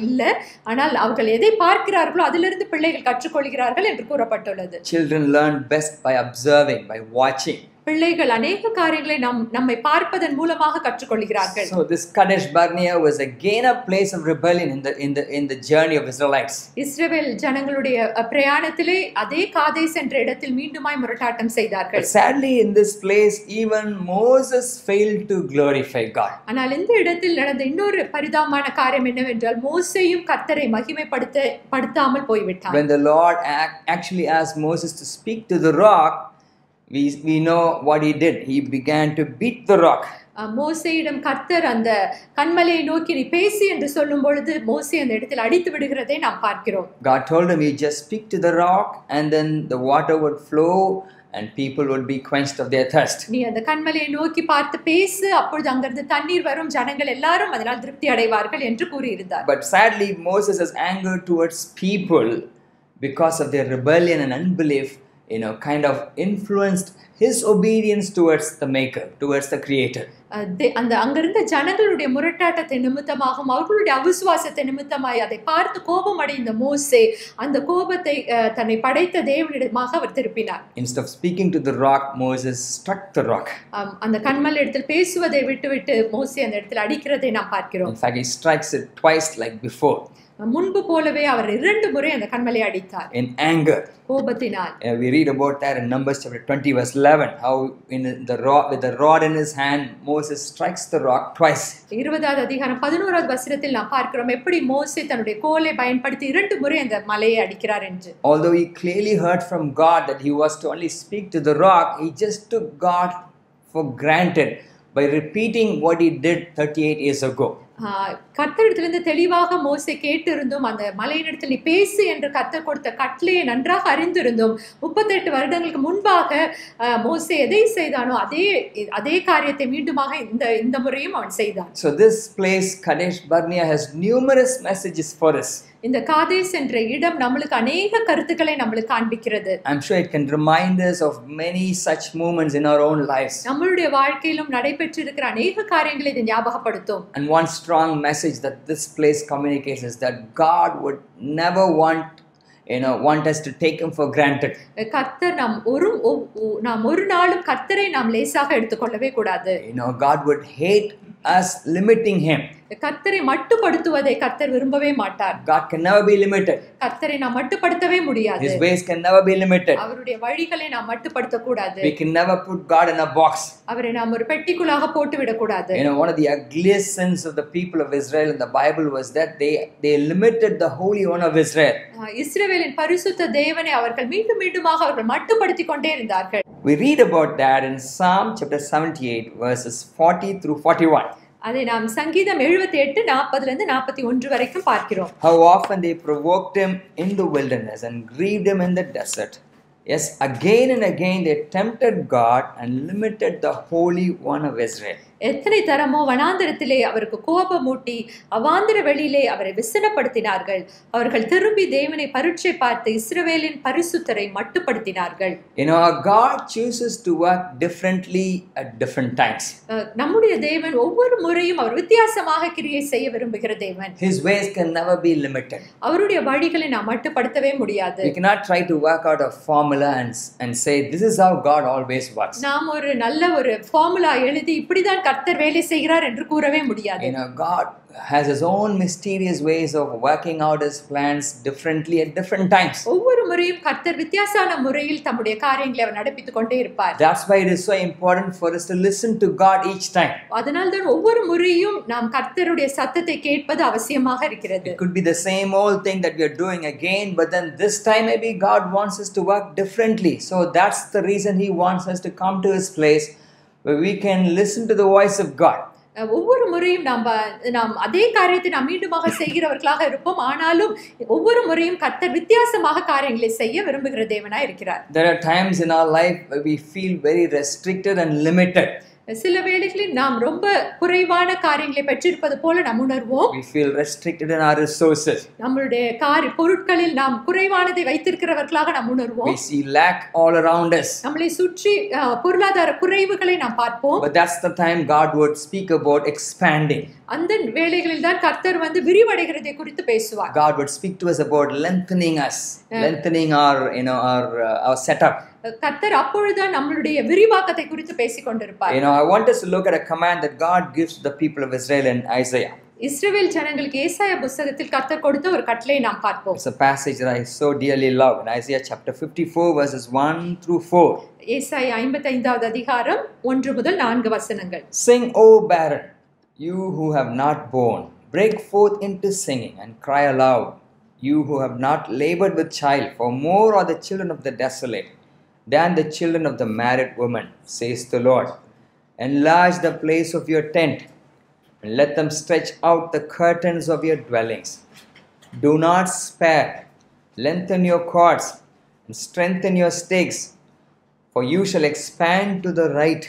இல்ல, ஆனால் அவர்கள் எதை பார்க்கிறார்களோ அதிலிருந்து பிள்ளைகள் கற்றுக்கொள்கிறார்கள் என்று கூறப்பட்டுள்ளது. Children learn best by observing, by watching. பிள்ளைகள் அநேக காரியங்களை நம்மை பார்ப்பதன் மூலமாக கற்றுக்கொள்கிறார்கள். So this Kadesh Barnea was again a place of rebellion in the journey of Israelites. இஸ்ரவேல் ஜனங்களுடைய பிரயாணத்திலே அதே காதேஸ் என்ற இடத்தில் மீண்டுமாய் முரட்டாட்டம் செய்தார்கள். But sadly in this place even Moses failed to glorify God. ஆனால் இந்த இடத்தில் நடந்த இன்னொரு பரிதாபமான காரியம் என்னவென்றால் மோசேயும் கர்த்தரை மகிமைப்படுத்தாமல் போய்விட்டார். When the Lord actually asked Moses to speak to the rock, we know what he did. He began to beat the rock. மோசேயிடம் கர்த்தர் அந்த கன்மலையை நோக்கி நீ பேசி என்று சொல்லும் பொழுது மோசே அந்த இடத்தில் அடித்து விடுகிறதை நாம் பார்க்கிறோம். God told him, you just speak to the rock and then the water would flow and people would be quenched of their thirst. நீ அந்த கன்மலையை நோக்கி பார்த்து பேசு, அப்பொழுது அங்கிருந்து தண்ணீர் வரும், ஜனங்கள் எல்லாரும் அதனால் திருப்தி அடைவார்கள் என்று கூறியிருந்தார். But sadly Moses' anger towards people because of their rebellion and unbelief kind of influenced his obedience towards the maker, towards the creator. அந்த அங்கிருந்த ஜனங்களுடைய முரட்டாட்டத்தை நிமித்தமாகவும் அவர்களுடைய அவிசுவாசத்தை நிமித்தமாய் அதை பார்த்து கோபம் அடைந்த மோசே அந்த கோபத்தை தன்னை படைத்த தேவனிடமாக அவர் திருப்பினார். Instead of speaking to the rock, Moses struck the rock. அந்த கன்மலை இடத்தில் பேசுவதை விட்டுவிட்டு மோசே அந்த இடத்தில் அடிக்கிறதை நாம் பார்க்கிறோம். In fact, he strikes it twice like before. முன்பு போலவே அவர் 2 முறை அந்த கன்மலை அடித்தார். In anger. கோபத்தினால். We read about that in Numbers chapter 20 verse 11, how with the rod in his hand Moses strikes the rock twice. 20வது அதிகாரம் 11வது வசனத்தில் நாம் பார்க்கிறோம் எப்படி மோசே தன்னுடைய கோலை பயன்படுத்தி 2 முறை அந்த மலையை அடிக்கிறார் என்று. Although he clearly heard from God that he was to only speak to the rock, he just took God for granted by repeating what he did 38 years ago. கர்த்தரிடத்திலிருந்து தெளிவாக மோசே கேட்டிருந்தும் அந்த மலையினிடத்தில் நீ பேசு என்று கர்த்தர் கொடுத்த கட்டளையை நன்றாக அறிந்திருந்தும் 38 வருடங்களுக்கு முன்பாக மோசே எதை செய்தானோ அதே காரியத்தை மீண்டுமாக இந்த முறையும் அவன் செய்தான். So this place Kadesh Barnea has numerous messages for us. இந்த காதேஸ் என்ற இடம் நம்மளுக்கு அநேக கருத்துக்களை நம்மளுக்கு காண்பிக்கிறது. I'm sure it can remind us of many such moments in our own lives. நம்மளுடைய வாழ்க்கையிலும் நடைபெற்றிருக்கிற அநேக காரியங்களை இது ஞாபகப்படுத்தும். And one strong message that this place communicates is that God would never want us to take him for granted. கர்த்தர் நாம் ஒரு நாளும் கர்த்தரை நாம் லேசாக எடுத்துக்கொள்ளவே கூடாது. God would hate us limiting him. கர்த்தரை மட்டுப்படுத்துவதை கர்த்தர் விரும்பவே மாட்டார். God can never be limited. கர்த்தரை நாம் மட்டுப்படுத்தவே முடியாது. His ways can never be limited. அவருடைய வழிகளை நாம் மட்டுப்படுத்த கூடாது. We can never put God in a box. அவரை நாம் ஒரு பெட்டிக்குள்ளாக போட்டு விட கூடாது. One of the ugliest sins of the people of Israel in the Bible was that they limited the Holy One of Israel. இஸ்ரவேலின் பரிசுத்த தேவனை அவர்கள் மீண்டுமாக அவர்கள் மட்டுப்படுத்தி கொண்டே இருந்தார்கள். We read about that in Psalm chapter 78 verses 40 through 41. அதை நாம் சங்கீதம் 78 40 இருந்து 41 வரைக்கும் பார்க்கிறோம். How often they provoked him in the wilderness and grieved him in the desert. Yes, again and again they tempted God and limited the Holy One of Israel. எத்தனை தரமோ வனாந்திரத்திலே அவருக்கு கோபமூட்டி அவாந்திர வெளியிலே அவரை விசனப்படுத்தினார்கள். அவர்கள் திரும்பி தேவனை பரீட்சை பார்த்து இஸ்ரவேலின் பரிசுத்தரை மட்டுப்படுத்தினார்கள். You know, God chooses to work differently at different times. நம்முடைய தேவன் ஒவ்வொரு முறையும் அவர் வித்தியாசமாக கிரியை செய்ய விரும்புகிற தேவன். His ways can never be limited. அவருடைய வழிகளை நாம் மட்டுப்படுத்தவே முடியாது. We cannot try to work out a formula and say this is how God always works. நாம் ஒரு நல்ல ஒரு ஃபார்முலா எழுதி இப்படிதான் கர்த்தர் வேலை செய்கிறார் என்று கூறவே முடியாது. You know, God has his own mysterious ways of working out his plans differently at different times. ஒவ்வொரு முறையும் கர்த்தர் வித்தியாசமான முறையில் தம்முடைய காரியங்களை அவர் நடப்பித்துக் கொண்டே இருப்பார். That's why it is so important for us to listen to God each time. அதனால்தான் ஒவ்வொரு முறையும் நாம் கர்த்தருடைய சத்தத்தை கேட்பது அவசியமாக இருக்கிறது. It could be the same old thing that we are doing again, but then this time maybe God wants us to work differently. So that's the reason he wants us to come to his place where we can listen to the voice of God. ஒவ்வொரு முறையும் நாம் அதே காரியத்தை நாம் மீண்டுமாக செய்கிறவர்களாக இருப்போம். ஆனாலும் ஒவ்வொரு முறையும் கர்த்தர் வித்தியாசமாக காரியங்களை செய்ய விரும்புகிற தேவனாய் இருக்கிறார். There are times in our life where we feel very restricted and limited. சில வேளைகளில் நாம் ரொம்ப குறைவான காரியங்களை பெற்றிருப்பது போல நாம் உணர்வோம். We feel restricted in our resources. நம்மளுடைய பொருட்களில் நாம் குறைவானதை வைத்திருக்கிறவர்களாக நாம் உணர்வோம். We see lack all around us. நம்மளை சுற்றி பொருளாதார குறைவுகளை நாம் பார்ப்போம். But that's the time God would speak about expanding. அந்த வேளைகளில் தான் கர்த்தர் வந்து விரிவடைகிறதை குறித்து பேசுவார். God would speak to us about lengthening our setup. கர்த்தர் அப்பொழுதுதான் நம்மளுடைய விரிவாக்கத்தை குறித்து பேசிக் கொண்டிருப்பார். You know, I want us to look at a command that God gives to the people of Israel in Isaiah. இஸ்ரவேல் ஜனங்களுக்கு ஏசாயா புத்தகத்தில் கர்த்தர் கொடுத்த ஒரு கட்டளையை நாம் பார்ப்போம். It's a passage that I so dearly love in Isaiah chapter 54 verses 1 through 4. ஏசாயா 55வது அதிகாரம் 1 முதல் 4 வசனங்கள். Sing, O barren, you who have not borne, break forth into singing and cry aloud, you who have not labored with child, for more are the children of the desolate than the children of the married woman, says the Lord. Enlarge the place of your tent, and let them stretch out the curtains of your dwellings. Do not spare, lengthen your cords, and strengthen your stakes, for you shall expand to the right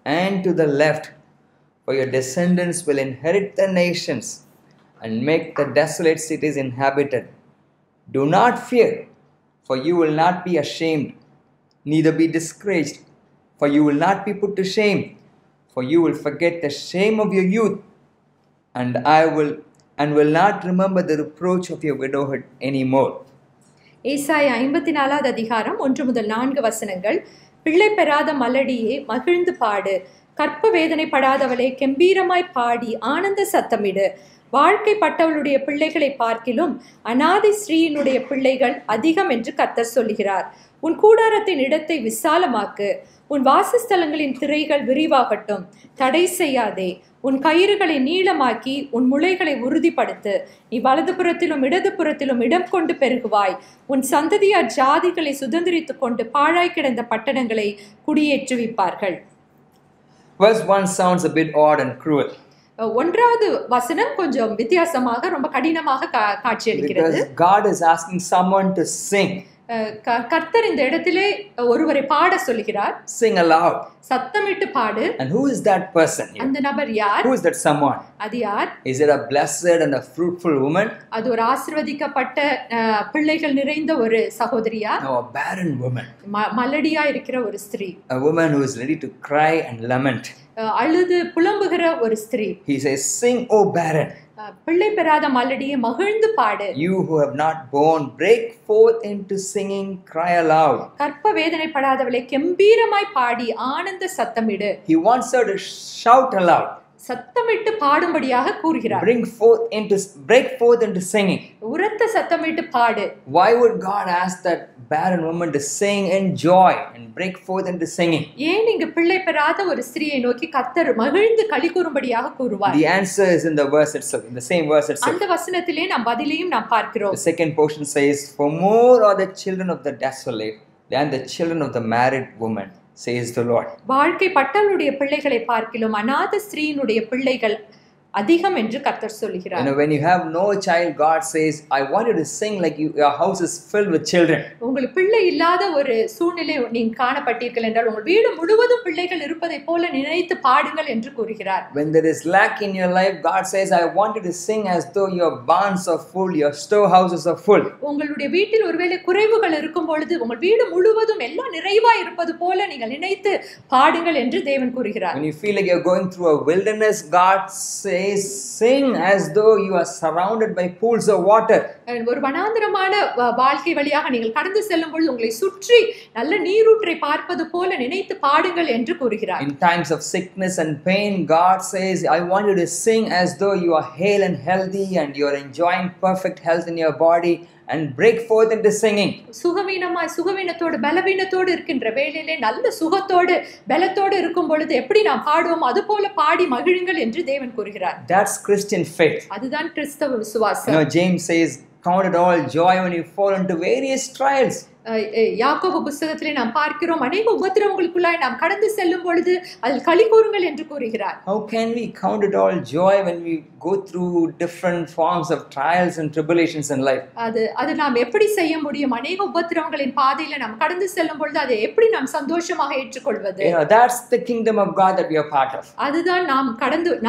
and to the left, for your descendants will inherit the nations, and make the desolate cities inhabited. Do not fear, for you will not be ashamed, neither be discouraged, for you will not be put to shame, for you will forget the shame of your youth, and will not remember the reproach of your widowhood anymore. ஏசாயா 54வது அதிகாரம் 1 முதல் 4 வசனங்கள். பிள்ளை பெறாத மலடியே மகிழ்ந்து பாடு, கற்ப வேதனைப்படாதவளே கம்பீரமாய் பாடி ஆனந்த சத்தமிடு. வாழ்க்கைப்பட்டவளுடைய பிள்ளைகளை பார்க்கிலும் அநாதி ஸ்ரீயினுடைய பிள்ளைகள் அதிகம் என்று கர்த்தர் சொல்கிறார். உன் கூடாரத்தின் இடத்தை விசாலமாக்கு, உன் வாசஸ்தலங்களின் திரைகள் விரிவாகட்டும். தடை செய்யாதே, உன் கயிறுகளை நீளமாக்கி உன் முளைகளை உறுதிப்படுத்து. நீ வலதுபுறத்திலும் இடதுபுறத்திலும் இடம் கொண்டு பெருகுவாய். உன் சந்ததியார் ஜாதிகளை சுதந்திரித்துக் கொண்டு பாழாய் கிடந்த பட்டணங்களை குடியேற்றுவிப்பார்கள். Verse 1 sounds a bit odd and cruel. ஒன்றாவது வசனம் கொஞ்சம் வித்தியாசமாக ரொம்ப கடினமாக காட்சியளிக்கிறது. Because God is asking someone to sing. கர்த்தர் இந்த இடத்திலே ஒருவரை பாட சொல்கிறார். Sing aloud. சத்தமிட்டு பாடு. And who is that person here? அந்த நபர் யார்? Who is that someone? அது யார்? Is it a blessed and a fruitful woman? அது ஒரு ஆசீர்வதிக்கப்பட்ட பிள்ளைகள் நிறைந்த ஒரு சகோதரியா? No, a barren woman. மலடியா இருக்கிற ஒரு ஸ்திரீ. A woman who is ready to cry and lament. அழுது புலம்புகிற ஒரு ஸ்திரீ. He says, sing, O barren. பிள்ளை பெறாத மலடியே மகிழ்ந்து பாடு. You who have not borne, break forth into singing, cry aloud. கற்ப வேதனைப்படாதவளே கம்பீரமாய் பாடி ஆனந்த சத்தமிடு. He wants her to shout aloud. சத்தமிட்டு பாடும்படியாக கூறுகிறார். break forth into singing. உரத்த சத்தமிட்டு பாடு. Why would God ask that barren woman to sing in joy and break forth into singing? ஏன் இங்கு பிள்ளை பெறாத ஒரு ஸ்திரியை நோக்கி கர்த்தர் மகிழ்ந்து களி கூறும்படியாக கூறுவார்? The answer is in the verse itself, in the same verse itself. அந்த வசனத்திலே நாம் பதிலையும் நாம் பார்க்கிறோம். The second portion says, for more are the children of the desolate than the children of the married woman, says the Lord. வாழ்க்கைப்பட்டவனுடைய பிள்ளைகளை பார்க்கிலும் அநாத ஸ்திரீயினுடைய பிள்ளைகள் அதிகம் என்று கர்த்தர் சொல்கிறார். When you have no child, God says, I want you to sing like your house is filled with children. உங்களுக்கு பிள்ளை இல்லாத ஒரு சூழ்நிலை நீங்க காணப்பட்டீர்கள் என்றால் உங்கள் வீடு முழுவதும் பிள்ளைகள் இருப்பதை போல நினைத்து பாடுங்கள் என்று கூறுகிறார். When there is lack in your life, God says, I want you to sing as though your barns are full, your storehouses are full. உங்களுடைய வீட்டில் ஒருவேளை குறைவுகள் இருக்கும் பொழுது உங்கள் வீடு முழுவதும் எல்லாம் நிறைவா இருப்பது போல நீங்கள் நினைத்து பாடுங்கள் என்று தேவன் கூறுகிறார். When you feel like you're going through a wilderness, God says, sing as though you are surrounded by pools of water. ஒரு வனாந்திரமான வாழ்க்கை வழியாக நீங்கள் கடந்து செல்லும் பொழுது உங்களை சுற்றி நல்ல நீரூற்றை பார்ப்பது போல நினைத்து பாடுங்கள் என்று கூறுகிறார். In times of sickness and pain, God says, I want you to sing as though you are hale and healthy and you are enjoying perfect health in your body, and break forth into singing. சுகவீனத்தோடு பலவீனத்தோடு இருக்கின்ற வேளையிலே நல்ல சுகத்தோடு பலத்தோடு இருக்கும் பொழுது எப்படி நாம் பாடுவோம் அது போல பாடி மகிழுங்கள் என்று தேவன் கூறுகிறார். That's Christian faith. அதுதான் கிறிஸ்தவ விசுவாசம். James says, count it all joy when you fall into various trials. யாக்கோபு புத்தகத்திலே நாம் பார்க்கிறோம் அநேக உபத்திரவங்களுக்குள்ளாய் நாம் கடந்து செல்லும் பொழுது அதில் களி கூறுங்கள் என்று கூறுகிறார். How can we count it all joy when we go through different forms of trials and tribulations in life? அது நாம் எப்படி செய்ய முடியும்? அநேக உபத்திரவங்களின் பாதையில நாம் கடந்து செல்லும் பொழுது அதை எப்படி நாம் சந்தோஷமாக ஏற்றுக்கொள்வது? That's the kingdom of God that we are part of. அதுதான்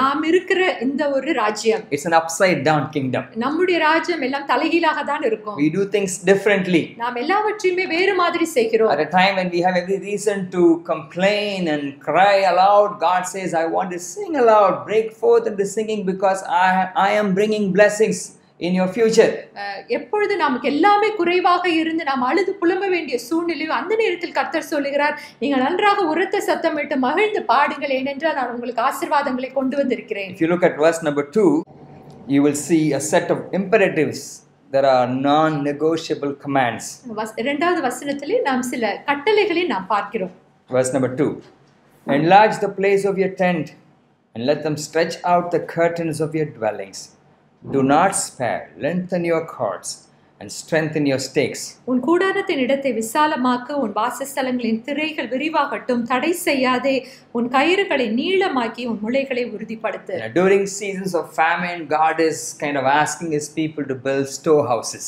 நாம் இருக்கிற இந்த ஒரு ராஜ்யம். It's an upside down kingdom. நம்முடைய ராஜ்யம் எல்லாம் தலைகீழாக தான் இருக்கும். We do things differently. நாம் எல்லாவற்றையும் வேறு மாதிரி செய்கிறோம். At a time when we have every reason to complain and cry aloud, God says, I want to sing aloud, break forth into singing because I am bringing blessings in your future. எப்பொழுது நமக்கு எல்லாமே குறைவாக இருந்து நாம் அழுது புலம்ப வேண்டிய சூழ்நிலையும் அந்த நேரத்தில் கர்த்தர் சொல்லுகிறார், நீங்கள் நன்றாக உரத்த சத்தமிட்டு மகிழ்ந்து பாடுங்கள், ஏனென்றால் நான் உங்களுக்கு ஆசீர்வாதங்களை கொண்டு வந்திருக்கிறேன். If you look at verse number 2, you will see a set of imperatives. There are non-negotiable commands. இரண்டாவது வசனத்திலே நாம் சில கட்டளைகளை நாம் பார்க்கிறோம். Verse number 2. Enlarge the place of your tent and let them stretch out the curtains of your dwellings. Do not spare, lengthen your cords and strengthen your stakes. உன் கூடாரத்தின் இடத்தை விசாலமாக்க, உன் வாசஸ்தலங்களின் திரைகள் விரிவாகட்டும், தடை செய்யாதே, உன் கயிறுகளை நீளமாக்கி உன் முளைகளை உறுதிப்படுத்து. During seasons of famine, God is kind of asking his people to build storehouses.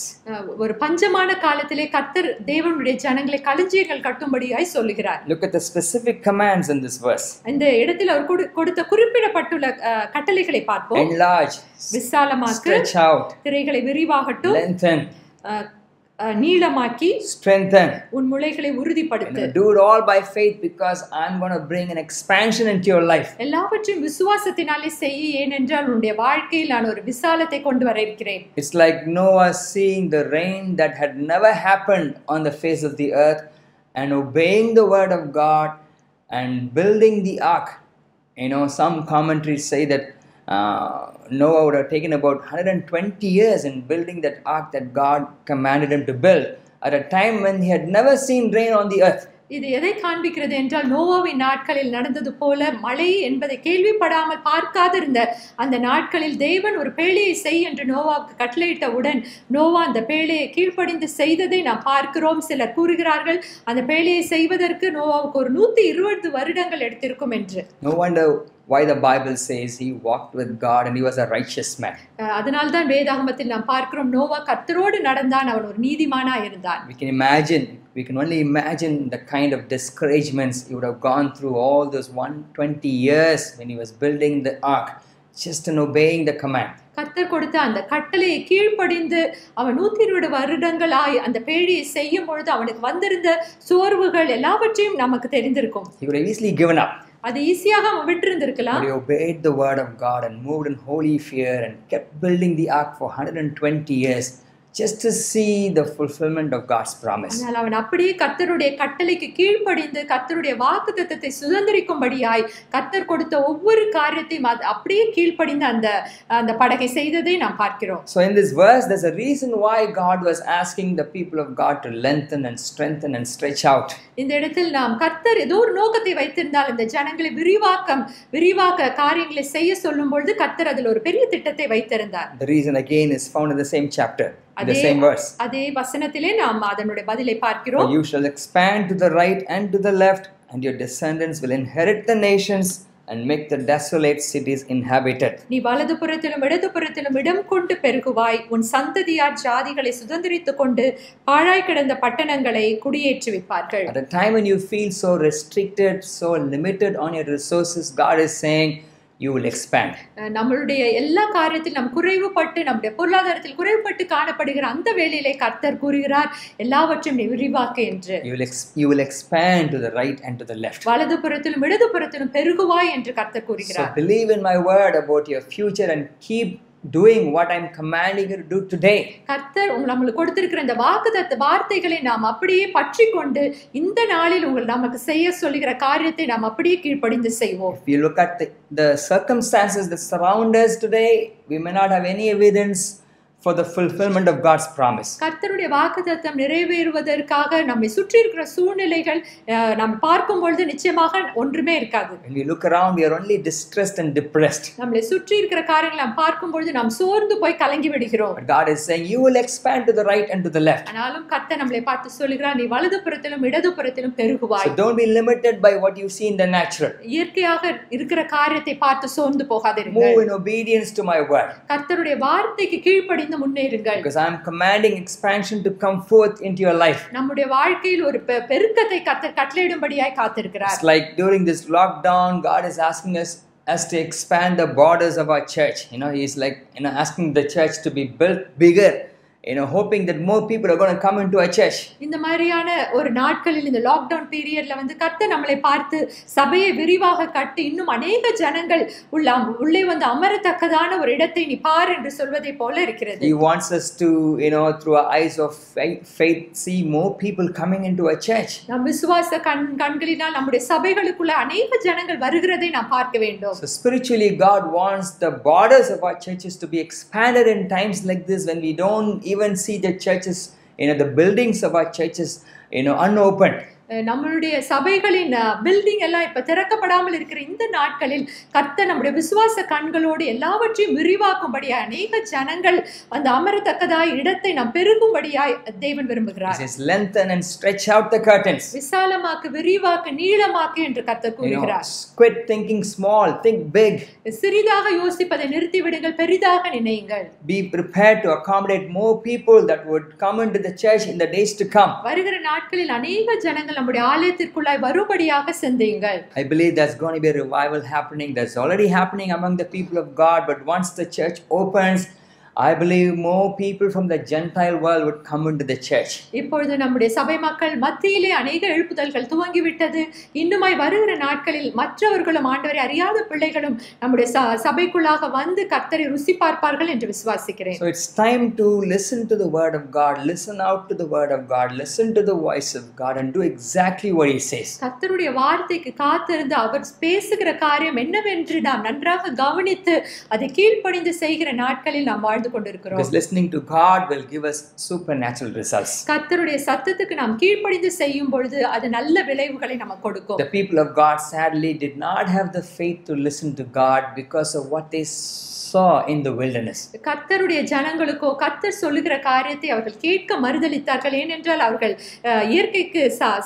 ஒரு பஞ்சமான காலத்திலே கர்த்தர் தேவனுடைய ஜனங்களை களஞ்சியங்கள் கட்டும்படியாய் சொல்லுகிறார். Look at the specific commands in this verse. இந்த இடத்தில் அவர் கொடுத்த குறிப்பிடப்பட்டுள்ள கட்டளைகளை பார்ப்போம். Enlarge, விசாலமாக்க, stretch out, திரைகளை விரிவாகட்டும், lengthen, நீளமாக்கி, strengthen, உன் முளைகளை உறுதிப்படுத்து. Do it all by faith because I'm going to bring an expansion into your life. எல்லாவற்றையும் விசுவாசத்தினாலே செய், ஏனென்றால் உன்னுடைய வாழ்க்கையில் நான் ஒரு விசாலத்தை கொண்டு வர இருக்கிறேன். It's like Noah seeing the rain that had never happened on the face of the earth and obeying the word of God and building the ark. Some commentaries say that Noah would have taken about 120 years in building that ark that God commanded him to build at a time when he had never seen rain on the earth. இது எதை காண்பிக்கிறது என்றால் நோவாவின் நாட்களில் நடந்தது போல மழை என்பதை கேள்விப்படாமல் பார்க்காதிருந்த அந்த நாட்களில் தேவன் ஒரு பேழையை செய் என்று நோவாவுக்கு கட்டளையிட்டவுடன் நோவா அந்த பேழையை கீழ்ப்படிந்து செய்ததை நாம் பார்க்கிறோம். சிலர் கூறுகிறார்கள் அந்த பேழையை செய்வதற்கு நோவாவுக்கு ஒரு 120 வருடங்கள் எடுத்திருக்கும் என்று. No wonder why the Bible says he walked with God and he was a righteous man. அதனால்தான் வேதாகமத்தில் நாம் பார்க்கிறோம் நோவா கர்த்தரோடு நடந்தான், அவன் ஒரு நீதிமானாய் இருந்தான். We can only imagine the kind of discouragements he would have gone through all those 120 years when he was building the ark, just in obeying the command. கர்த்தர் கொடுத்த அந்த கட்டளையை கீழ்ப்படிந்து அவன் 120 வருடங்களாய் அந்த பேழையை செய்யும் பொழுது அவனுக்கு வந்திருந்த சோர்வுகள் எல்லாவற்றையும் நமக்கு தெரிந்திருக்கும். He would have easily given up. அது ஈஸியாக அவன் விட்டிருந்திருக்கலாம். But he obeyed the word of God and moved in holy fear and kept building the ark for 120 years. Just to see the fulfillment of God's promise. ஆனால் அவன் அப்படியே கர்த்தருடைய கட்டளைக்கு கீழ்ப்படிந்து கர்த்தருடைய வாக்குத்தத்தத்தை சுதந்திரிக்கும்படியாய் கர்த்தர் கொடுத்த ஒவ்வொரு காரியத்தையும் அப்படியே கீழ்ப்படிந்து அந்த படகை செய்ததை நாம் பார்க்கிறோம். So in this verse there's a reason why God was asking the people of God to lengthen and strengthen and stretch out. இந்த இடத்தில் நாம் கர்த்தர் ஏதோ ஒரு நோக்கத்தை வைத்திருந்தால் இந்த ஜனங்களை விரிவாக்க காரியங்களை செய்ய சொல்லும் பொழுது கர்த்தர் அதில் ஒரு பெரிய திட்டத்தை வைத்திருந்தார். The reason again is found in the same chapter. The same verse. அதே வசனத்திலே நாம் அதனுடைய பதிலை பார்க்கிறோம். You shall expand to the right and to the left and your descendants will inherit the nations and make the desolate cities inhabited. நீ வலதுபுறத்திலும் இடதுபுறத்திலும் இடம் கொண்டு பெருகுவாய். உன் சந்ததியார் ஜாதிகளை சுதந்தரித்துக் கொண்டு பாழாய் கிடந்த பட்டணங்களை குடியேற்றுவிப்பார்கள். At a time when you feel so restricted, so limited on your resources, God is saying you will expand. நம்மளுடைய எல்லா காரியத்தில் நாம் குறைவுபட்டு நம்முடைய பொருளாதாரத்தில் குறைவுபட்டு காணப்படுகிற அந்த வேளையிலே கர்த்தர் கூறுகிறார் எல்லாவற்றையும் நீ விரிவாக்க என்று. You will expand to the right and to the left. வலதுபுறத்திலும் இடதுபுறத்திலும் பெருகுவாய் என்று கர்த்தர் கூறுகிறார். So believe in my word about your future and keep doing what I'm commanding you to do today. கர்த்தர் உங்களுக்கு கொடுத்திருக்கிற இந்த வாக்குத்தத்த வார்த்தைகளை நாம் அப்படியே பற்றிக்கொண்டு இந்த நாளில் நமக்கு செய்ய சொல்லுகிற காரியத்தை நாம் அப்படியே கீழ்ப்படிந்து செய்வோம். If you look at the circumstances that surround us today, we may not have any evidence for the fulfillment of God's promise. கர்த்தருடைய வாக்குத்தத்தம் நிறைவேறுவதற்காக நம்மை சுற்றி இருக்கிற சூழ்நிலைகள் நாம் பார்க்கும் பொழுது நிச்சயமாக ஒன்றுமே இருக்காது. When we look around, we are only distressed and depressed. நம்மை சுற்றி இருக்கிற காரியங்களை நாம் பார்க்கும் பொழுது நாம் சோர்ந்து போய் கலங்கி விடுகிறோம். But God is saying you will expand to the right and to the left. ஆனாலும் கர்த்தர் நம்மை பார்த்து சொல்கிறார் நீ வலதுபுறத்திலும் இடதுபுறத்திலும் பெருகுவாய். So don't be limited by what you see in the natural. இயற்கையாக இருக்கிற காரியத்தை பார்த்து சோர்ந்து போகாதீர்கள். Move in obedience to my word. கர்த்தருடைய வார்த்தைக்கு கீழ்ப்படிந்து முன்னேறுங்கள். Because I am commanding expansion to come forth into your life. நம்முடைய வாழ்க்கையில் ஒரு பெருக்கத்தை கர்த்தர் கட்டளையிடும்படியாய் காத்திருக்கிறார். It's like during this lockdown, God is asking us to expand the borders of our church. He's like, asking the church to be built bigger. Hoping that more people are going to come into our church. இந்த மாதிரியான ஒரு நாட்களில் இந்த lockdown பீரியட்ல கர்த்தர் நம்மளை பார்த்து சபையை விரிவாக கட்டி இன்னும் அநேக ஜனங்கள் உள்ளே வந்து அமரத்தக்கதான ஒரு இடத்தை நீ பார் என்று சொல்வதை போல இருக்கிறது. He wants us to, through our eyes of faith, see more people coming into our church. நம் விசுவாச கண்களினால் நம்முடைய சபைகளுக்குள்ள அநேக ஜனங்கள் வருகிறதை நாம் பார்க்க வேண்டும். So spiritually, God wants the borders of our churches to be expanded in times like this when we don't even see the churches, the buildings of our churches, unopened. நம்மளுடைய சபைகளின் பில்டிங் எல்லாம் இப்ப திறக்கப்படாமல் இருக்கிற இந்த நாட்களில் கர்த்தர் நம்முடைய விசுவாச கண்களோடு எல்லாவற்றையும் விரிவாக்கும்படியாய் அநேக ஜனங்கள் அந்த அமரத்தக்கதாய் இடத்தை நாம் பெருகும்படியாய் தேவன் விரும்புகிறார். He says lengthen and stretch out the curtains. விசாலமாக்கு விரிவாக்கு நீளமாக்கு என்று கர்த்தர் கூறுகிறார். Quit thinking small, think big. சிறிதாக யோசிப்பதை நிறுத்தி விடுங்கள், பெரிதாக நினையுங்கள். Be prepared to accommodate more people that would come into the church in the days to come. வருகிற நாட்களில் அநேக ஜனங்கள் நம்முடைய ஆலயத்திற்குள்ளாய் வரும்படியாக சிந்தியுங்கள். I believe there's going to be a revival happening. That's already happening among the people of God. But once the church opens, I believe more people from the Gentile world would come into the church. இப்பொழுது நம்முடைய சபை மக்கள் மத்தியிலே அநேக எழுப்புதல்கள் துவங்கிவிட்டது. இன்னுமாய் வருகிற நாட்களில் மற்றவர்களும் ஆண்டவரை அறியாத பிள்ளைகளும் நம்முடைய சபைக்குள்ளாக வந்து கர்த்தரை ருசி பார்ப்பார்கள் என்று விசுவாசிக்கிறேன். So it's time to listen to the word of God, listen out to the word of God, listen to the voice of God and do exactly what he says. கர்த்தருடைய வார்த்தைக்கு காத்திருந்து அவர் பேசுகிற காரியம் என்னவென்று நாம் நன்றாக கவனித்து அதை கீழ்ப்படிந்து செய்கிற நாட்களில் நாம் வாழ்ந்து கொண்டிருக்கிறோம். Because listening to God will give us supernatural results. கர்த்தருடைய சத்தத்துக்கு நாம் கீழ்ப்படிந்து செய்யும் பொழுது அது நல்ல விளைவுகளை நமக்கு கொடுக்கும். The people of God sadly did not have the faith to listen to God because of what they saw in the wilderness. கர்த்தருடைய ஜனங்களுக்கோ கர்த்தர் சொல்லுகிற காரியத்தை அவர்கள் கேட்க மறுதலித்தார்கள். ஏனென்றால் அவர்கள் இயற்கைக்கு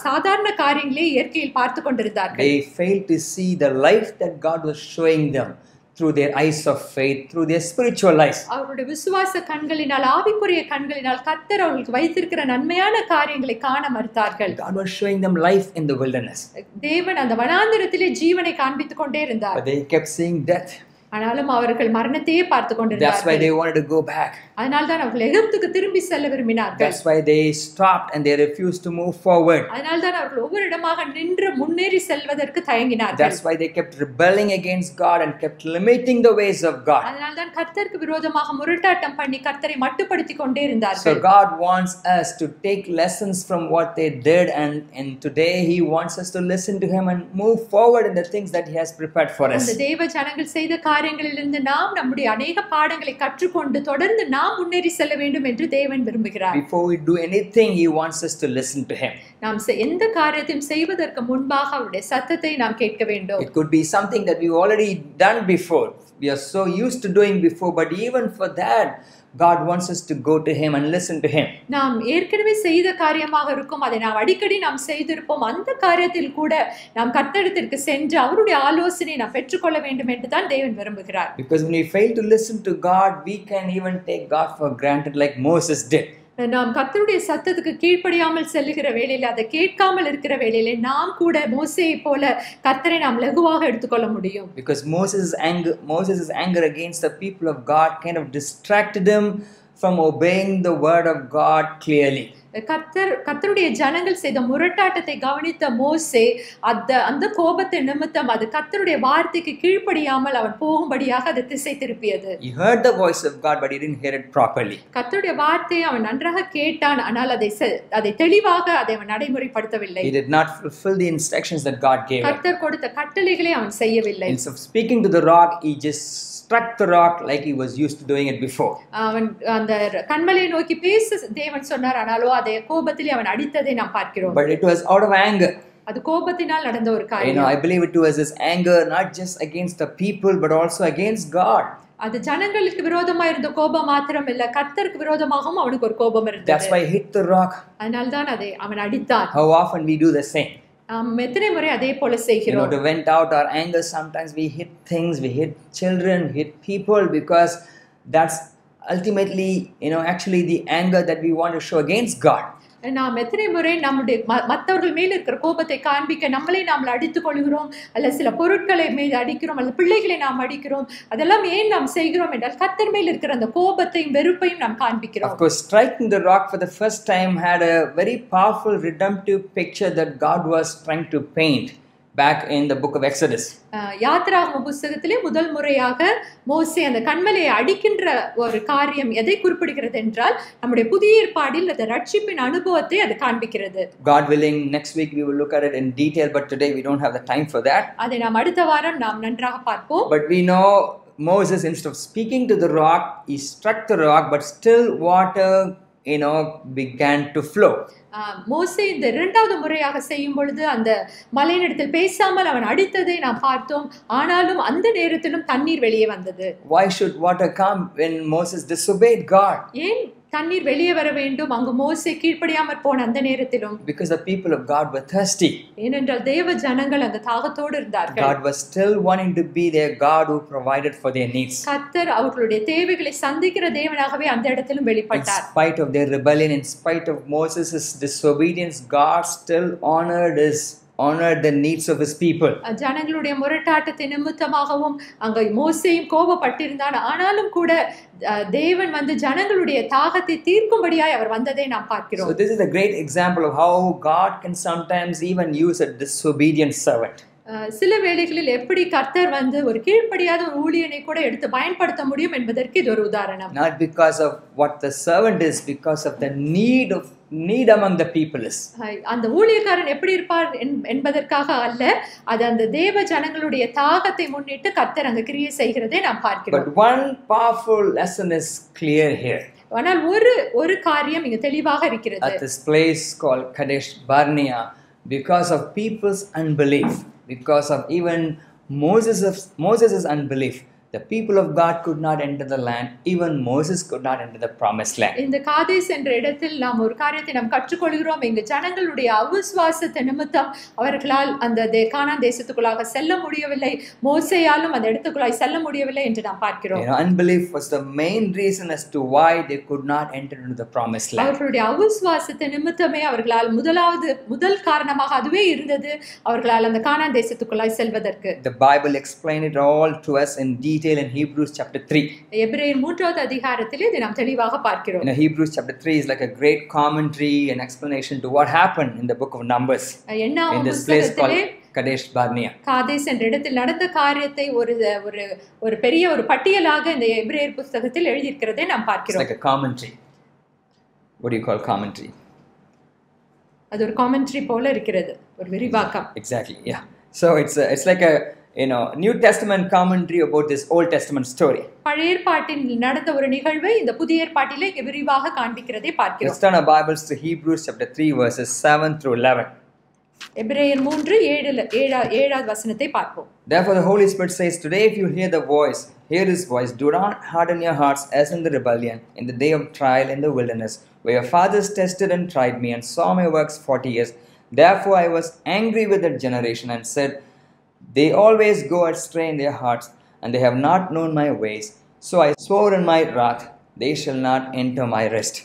சாதாரண காரியங்களே இயற்கையில் பார்த்து கொண்டிருந்தார்கள். They failed to see the life that God was showing them through their eyes of faith, through their spiritual lives. அவருடைய விசுவாச கண்களினால் ஆவிக்குரிய கண்களினால் கர்த்தர் அவர்களுக்கு வைத்திருக்கிற நன்மையான காரியங்களை காண மறுத்தார்கள். God was showing them life in the wilderness. தேவன் அந்த வனாந்திரத்திலே ஜீவனை காண்பித்துக் கொண்டே இருந்தார். But they kept seeing death. ஆனாலும் அவர்கள் மரணத்தையே பார்த்து கொண்டிருந்தார்கள். That's why they wanted to go back. அதனால தான் அவர்கள் எகிப்துக்கு திரும்பி செல்ல விரும்பினார்கள். That's why they stopped and they refused to move forward. அதனால தான் அவர்கள் ஒவ்வொரு இடமாக நின்று முன்னேறி செல்வதற்கு தயங்கினார்கள். That's why they kept rebelling against God and kept limiting the ways of God. அதனால தான் கர்த்தருக்கு விரோதமாக முரட்டாட்டம் பண்ணி கர்த்தரை மட்டுப்படுத்திக் கொண்டே இருந்தார்கள். So God wants us to take lessons from what they did and today he wants us to listen to him and move forward in the things that he has prepared for us. அந்த தேவ ஜனங்கள் செய்த காரியங்களை காரியங்களிலிருந்து நாம் நம்முடைய அநேக பாடங்களை கற்றுக்கொண்டு தொடர்ந்து நாம் முன்னேறி செல்ல வேண்டும் என்று தேவன் விரும்புகிறார். Before we do anything, He wants us to listen to Him. நாம் எந்த காரியத்தையும் செய்வதற்கு முன்பாக அவருடைய சத்தத்தை நாம் கேட்க வேண்டும். It could be something that we've already done before. We are so used to doing before, but even for that, God wants us to go to Him and listen to Him. நாம் ஏற்கனவே செய்த காரியமாக இருக்கும், அதை நாம் அடிக்கடி நாம் செய்திருப்போம். அந்த காரியத்தில் கூட நாம் கர்த்தரிடத்திற்கு சென்று அவருடைய ஆலோசனை நாம் பெற்றுக்கொள்ள வேண்டும் என்று தான் தேவன் விரும்புகிறார். Because when we fail to listen to God, we can even take God for granted like Moses did. நாம் கர்த்தருடைய சத்தத்துக்கு கீழ்ப்படியாமல் செல்லுகிற வேளையில, அதை கேட்காமல் இருக்கிற வேளையில நாம் கூட மோசேயை போல கர்த்தரை நாம் லகுவாக எடுத்துக்கொள்ள முடியும். Because Moses' anger against the people of God kind of distracted him from obeying the word of God clearly. கர்த்தருடைய ஜனங்கள் செய்த முரட்டாட்டத்தை கவனித்த மோசே அந்த கோபத்தை நிமித்தம் அது கர்த்தருடைய வார்த்தைக்கு கீழ்ப்படியாமல் அவன் போகும்படியாக அதை திசை திருப்பியது. He heard the voice of God, but he didn't hear it properly. கர்த்தருடைய வார்த்தையை அவன் நன்றாக கேட்டான், ஆனால் அதை தெளிவாக அதை அவன் நடைமுறைப்படுத்தவில்லை. He did not fulfill the instructions that God gave him. கர்த்தர் கொடுத்த கட்டளைகளை அவன் செய்யவில்லை. Instead of speaking to the rock, he just struck the rock like he was used to doing it before. அவன் அந்த கன்மலையை நோக்கி பேச தேவன் சொன்னார், ஆனாலோ அதே கோபத்திலே அவன் அடித்ததை நாம் பார்க்கிறோம். But it was out of anger. அது கோபத்தினால் நடந்த ஒரு காரியம். I believe it was his anger not just against the people but also against God. அது ஜனங்களுக்கு விரோதமா இருந்த கோபம் மாத்திரம் இல்ல, கர்த்தருக்கு விரோதமாகவும் அவனுக்கு ஒரு கோபம் இருந்தது. That's why he hit the rock. அதனால தான் அதை அவன் அடித்தான். How often we do the same. எத்தனை முறை அதே போல செய்கிறோம். To vent out our anger, sometimes we hit things, we hit children, we hit people, because that's ultimately actually the anger that we want to show against God. நாம் எத்தனை முறை நம்முடைய மற்றவர்கள் மேல் இருக்கிற கோபத்தை காண்பிக்க நம்மளை நாம் அடித்துக் கொள்கிறோம், அல்ல சில பொருட்களை மேல் அடிக்கிறோம், அல்லது பிள்ளைகளை நாம் அடிக்கிறோம். அதெல்லாம் ஏன் நாம் செய்கிறோம் என்றால் கர்த்தர் மேல் இருக்கிற அந்த கோபத்தையும் வெறுப்பையும் நாம் காண்பிக்கிறோம். Of course, striking the rock for the first time had a very powerful redemptive picture that God was trying to paint back in the book of Exodus. யாத்ராகம புத்தகத்திலே முதல் முறையாக மோசே அந்த கன்மலையை அடிக்கின்ற ஒரு காரியம் எதை குறிப்பிடுகிறது என்றால் நம்முடைய புதிய ஏற்பாடில் அந்த ரட்சிப்பின் அனுபவத்தை அது காண்பிக்கிறது. God willing, next week we will look at it in detail, but today we don't have the time for that. அதை நாம் அடுத்த வாரம் நாம் நன்றாக பார்ப்போம். But we know Moses, instead of speaking to the rock, he struck the rock, but still water began to flow. மோசே இந்த இரண்டாவது முறையாக செய்யும் பொழுது அந்த மலையினிடத்தில் பேசாமல் அவன் அடித்ததை நாம் பார்த்தோம், ஆனாலும் அந்த நேரத்திலும் தண்ணீர் வெளியே வந்தது. Why should water come when Moses disobeyed God? ஏன் தண்ணீர் வெளியே வர வேண்டும் அங்கு மோசே கீழ்ப்படியாமற் போன அந்த நேரத்திலும்? Because the people of God were thirsty. ஏனென்றால் தேவ ஜனங்கள் அங்கு தாகத்தோடு இருந்தார்கள். God was still wanting to be their God who provided for their needs. கர்த்தர் அவர்களுடைய தேவைகளை சந்திக்கிற தேவனாகவே அந்த இடத்திலும் வெளிப்பட்டார். In spite of their rebellion, in spite of Moses' disobedience, God still honored the needs of his people. ஜனங்களுடைய முரட்டாட்டத்தை நிமித்தமாகவும் அங்க மோசேயும் கோபப்பட்டிருந்தான், ஆனாலும் கூட தேவன் வந்து ஜனங்களுடைய தாகத்தை தீர்க்கும்படியாய் அவர் வந்ததை நாம் பார்க்கிறோம். So this is a great example of how God can sometimes even use a disobedient servant. சில வேளைகளில் எப்படி கர்த்தர் வந்து ஒரு கீழ்ப்படியாத ஒரு ஊழியனை கூட எடுத்து பயன்படுத்த முடியும் என்பதற்கு இது ஒரு உதாரணம். Not because of what the servant is, because of the need among the people is. அந்த ஊழியக்காரன் எப்படி இருப்பார் என்பதற்காக அல்ல, அது அந்த தேவ ஜனங்களுடைய தாகத்தை முன்னிட்டு கர்த்தர் அங்க கிரியை செய்கிறதை நாம் பார்க்கிறோம். But one powerful lesson is clear here. ஆனால் ஒரு காரியம் இங்க தெளிவாக இருக்கிறது. At this place called Kadesh Barnea, because of people's unbelief, because of even Moses' unbelief, the people of God could not enter the land. Even Moses could not enter the promised land. இந்த காதேஸ் என்ற இடத்தில் நாம் ஒரு காரியத்தை நாம் கற்றுக்கொள்கிறோம். இங்கு ஜனங்களுடைய அவிசுவாசத்தை நிமித்தம் அவர்களால் அந்த கானான் தேசத்துக்குள்ளாக செல்ல முடியவில்லை, மோசேயாலும் அந்த இடத்துக்குள்ளாய் செல்ல முடியவில்லை என்று நாம் பார்க்கிறோம். Unbelief was the main reason as to why they could not enter into the promised land. அவர்களுடைய அவிசுவாசத்தை நிமித்தமே அவர்களால் முதல் காரணமாக அதுவே இருந்தது அவர்களால் அந்த கானான் தேசத்துக்குள்ளாய் செல்வதற்கு. The Bible explained it all to us in detail in Hebrews chapter 3. எபிரேயர் 3வது அதிகாரத்திலே இதை நாம் தெளிவாக பார்க்கிறோம். Hebrews chapter 3 is like a great commentary and explanation to what happened in the book of Numbers. In this place called Kadesh Barnea. Kadesh என்ற இடத்தில் நடந்த காரியத்தை ஒரு பெரிய ஒரு பட்டியலாக இந்த எபிரேயர் புத்தகத்தில் எழுதி இருக்கிறதை நாம் பார்க்கிறோம். It's like a commentary. What do you call commentary? அது ஒரு commentary போல இருக்கிறது, ஒரு விரிவாக்கம். Exactly, yeah. So it's like New Testament commentary about this Old Testament story. பழைய ஏற்பாட்டில் நடந்த ஒரு நிகழ்வை இந்த புதிய ஏற்பாட்டிலே விரிவாக காண்பிக்கிறதை பார்க்கிறோம். Let's turn our Bibles to Hebrews chapter 3 verses 7 through 11. எபிரேயர் 3:7 வசனத்தை பார்ப்போம். Therefore the Holy Spirit says, today if you hear his voice, do not harden your hearts as in the rebellion in the day of trial in the wilderness, where your fathers tested and tried me and saw my works 40 years. Therefore I was angry with that generation and said, they always go astray in their hearts, and they have not known my ways. So I swore in my wrath, they shall not enter my rest.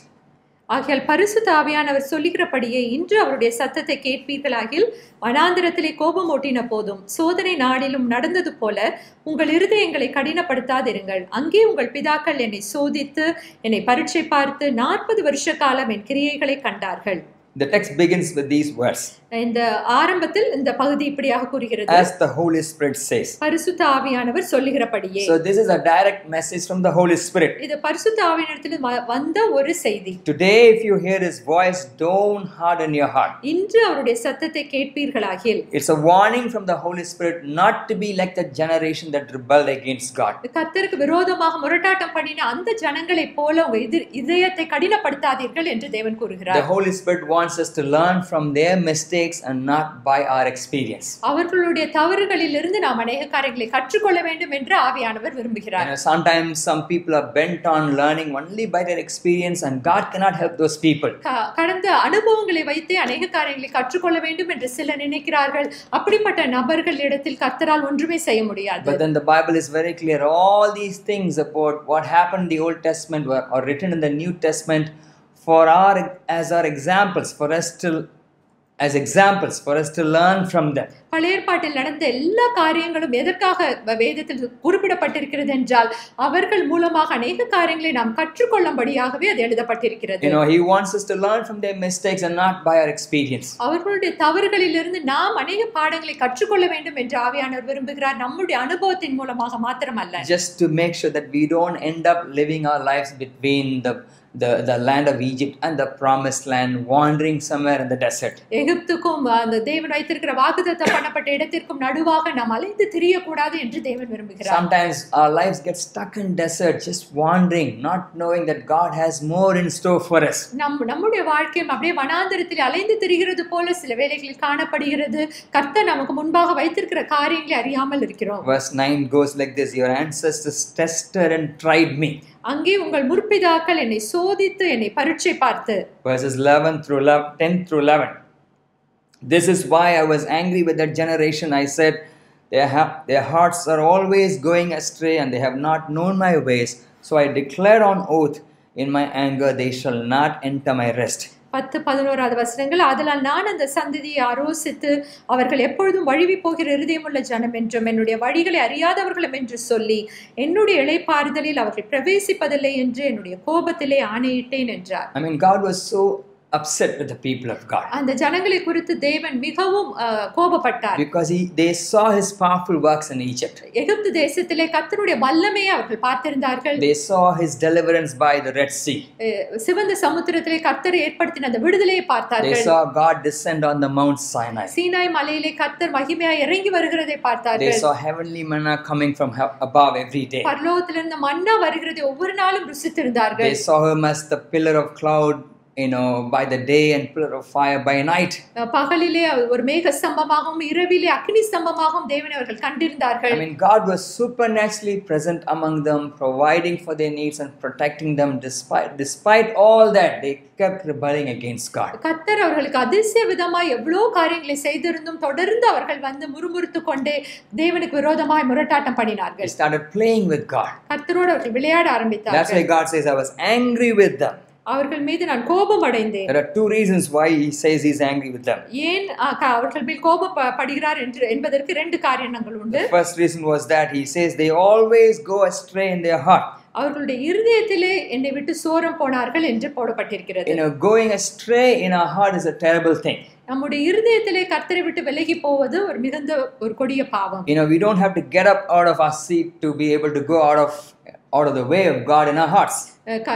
ஆகையால் பரிசுத்த ஆவியானவர் சொல்லுகிறபடியே இன்று அவருடைய சத்தத்தை கேட்பீர்களாகில் வனாந்திரத்திலே கோபம் ஓட்டின போதும் சோதனை நாடிலும் நடந்தது போல உங்கள் இருதயங்களை கடினப்படுத்தாதிருங்கள். அங்கே உங்கள் பிதாக்கள் என்னை சோதித்து என்னை பரீட்சை பார்த்து 40 வருஷ காலம் என் கிரியைகளை கண்டார்கள். The text begins with these words. இந்த ஆரம்பத்தில் இந்த பகுதி இப்படியாக கூறுகிறது. As the Holy Spirit says. பரிசுத்த ஆவியானவர் சொல்லுகிறபடியே. So this is a direct message from the Holy Spirit. இது பரிசுத்த ஆவியானவரிடத்தில் வந்த ஒரு செய்தி. Today if you hear his voice, don't harden your heart. இன்று அவருடைய சத்தத்தை கேட்பீர்களாகில். It's a warning from the Holy Spirit not to be like the generation that rebelled against God. கர்த்தருக்கு விரோதமாக முரட்டாட்டம் பண்ணின அந்த ஜனங்களைப் போல உங்க இதயத்தை கடினப்படுத்தாதீர்கள் என்று தேவன் கூறுகிறார். The Holy Spirit wants us to learn from their mistakes and not by our experience. அவர்களுடைய தவறுகளிலிருந்து நாம் अनेक காரியங்களை கற்றுக்கொள்ள வேண்டும் என்று ஆவியானவர் விரும்புகிறார். Sometimes some people are bent on learning only by their experience and God cannot help those people. கடந்த அனுபவங்களை வைத்து अनेक காரியங்களை கற்றுக்கொள்ள வேண்டும் என்று சிலர் நினைக்கிறார்கள். அப்படிப்பட்ட நபர்களிடத்தில் கர்த்தரால் ஒன்றுமே செய்ய முடியாது. But then the Bible is very clear. All these things about what happened in the Old Testament are written in the New Testament as our examples for us to learn from them. பழைய ஏற்பாட்டில் நடந்த எல்லா காரியங்களும் எதற்காக வேதத்தில் குறிப்பிடப்பட்டிருக்கிறது என்றால் அவர்கள் மூலமாக अनेक காரியங்களை நாம் கற்றுக்கொள்ளும்படியாகவே அது எழுதப்பட்டிருக்கிறது. He wants us to learn from their mistakes and not by our experience. அவர்களுடைய தவறுகளிலிருந்து நாம் अनेक பாடங்களை கற்றுக்கொள்ள வேண்டும் என்று ஆவியானவர் விரும்புகிறார். நம்முடைய அனுபவத்தின் மூலமாக மாத்திரமல்ல. Just to make sure that we don't end up living our lives between the land of Egypt and the promised land, wandering somewhere in the desert. எகிப்துக்கும் அந்த தேவன் வைத்திருக்கிற வாக்குத்தத்தம் பண்ணப்பட்ட இடத்திற்கும் நடுவாக நாம் அலைந்து திரிய கூடாது என்று தேவன் விரும்புகிறார். Sometimes our lives get stuck in desert, just wandering, not knowing that God has more in store for us. நம்முடைய வாழ்க்கையும் அப்படியே வனாந்தரத்தில் அலைந்து திரிகிறது போல சில வேளைகளில் காணப்படுகிறது. கர்த்தர் நமக்கு முன்பாக வைத்திருக்கிற காரியங்களை அறியாமல் இருக்கிறோம். Verse 9 goes like this, your ancestors tested and tried me. அங்கே உங்கள் முற்பிதாக்கள் என்னை சோதித்து என்னை பரீட்சை பார்த்து. Verses 10 through 11. This is why I was angry with that generation. I said, their hearts are always going astray and they have not known my ways. So I declared on oath in my anger, they shall not enter my rest. 10-11 வசனங்கள். அதனால் நான் அந்த சந்ததியை ஆரோசித்து அவர்கள் எப்பொழுதும் வழுவி போகிற இருதயமுள்ள ஜனம் என்றும் என்னுடைய வழிகளை அறியாதவர்களும் என்று சொல்லி என்னுடைய இளைப்பாறுதலில் அவர்கள் பிரவேசிப்பதில்லை என்று என்னுடைய கோபத்திலே ஆணையிட்டேன் என்றார். God was so upset with the people of God. அந்த ஜனங்களை குறித்து தேவன் மிகவும் கோபப்பட்டார். Because they saw his powerful works in Egypt. எகிப்து தேசத்திலே கர்த்தருடைய வல்லமையை அவர்கள் பார்த்திருந்தார்கள். They saw his deliverance by the Red Sea. சிவந்த சமுத்திரத்திலே கர்த்தர் ஏற்படுத்தின அந்த விடுதலையை பார்த்தார்கள். They saw God descend on the Mount Sinai. Sinai மலையிலே கர்த்தர் மகிமையாய் இறங்கி வருகிறதை பார்த்தார்கள். They saw heavenly manna coming from above every day. பரலோகத்திலிருந்து மன்னா வருகிறதை ஒவ்வொரு நாளும் ருசித்திருந்தார்கள். They saw him as the pillar of cloud by the day and pillar of fire by night. பகலிலே ஒரு மேக ஸ்தம்பமாகவும் இரவிலே அக்னி ஸ்தம்பமாகவும் தேவனை அவர்கள் கண்டிருந்தார்கள். God was supernaturally present among them, providing for their needs and protecting them. Despite all that, they kept rebelling against God. கர்த்தர் அவர்களுக்கு அதிசய விதமாய் எவ்வளவு காரியங்களை செய்திருந்தும் தொடர்ந்து அவர்கள் வந்து முறுமுறுத்து கொண்டே தேவனுக்கு விரோதமாய் முரட்டாட்டம் பண்ணினார்கள். They started playing with God. கர்த்தரோடு அவர்கள் விளையாட ஆரம்பித்தார்கள். That's why God says, I was angry with them. அவர்கள் மீது நான் கோபம் அடைந்தேன். There are two reasons why he says he's angry with them. ஏன் அவர்கள் மேல் கோபப்படுகிறார் என்பதற்கு ரெண்டு காரணங்கள் உண்டு. The first reason was that he says they always go astray in their heart. அவர்களுடைய இருதயத்திலே என்னை விட்டு சோரம் போனார்கள் என்று போடப்பட்டிருக்கிறது. Going astray in our heart is a terrible thing. நம்முடைய இருதயத்திலே கர்த்தரை விட்டு விலகி போவது ஒரு மிகுந்த ஒரு கொடிய பாவம். We don't have to get up out of our seat to be able to go out of out of the way of God in our hearts.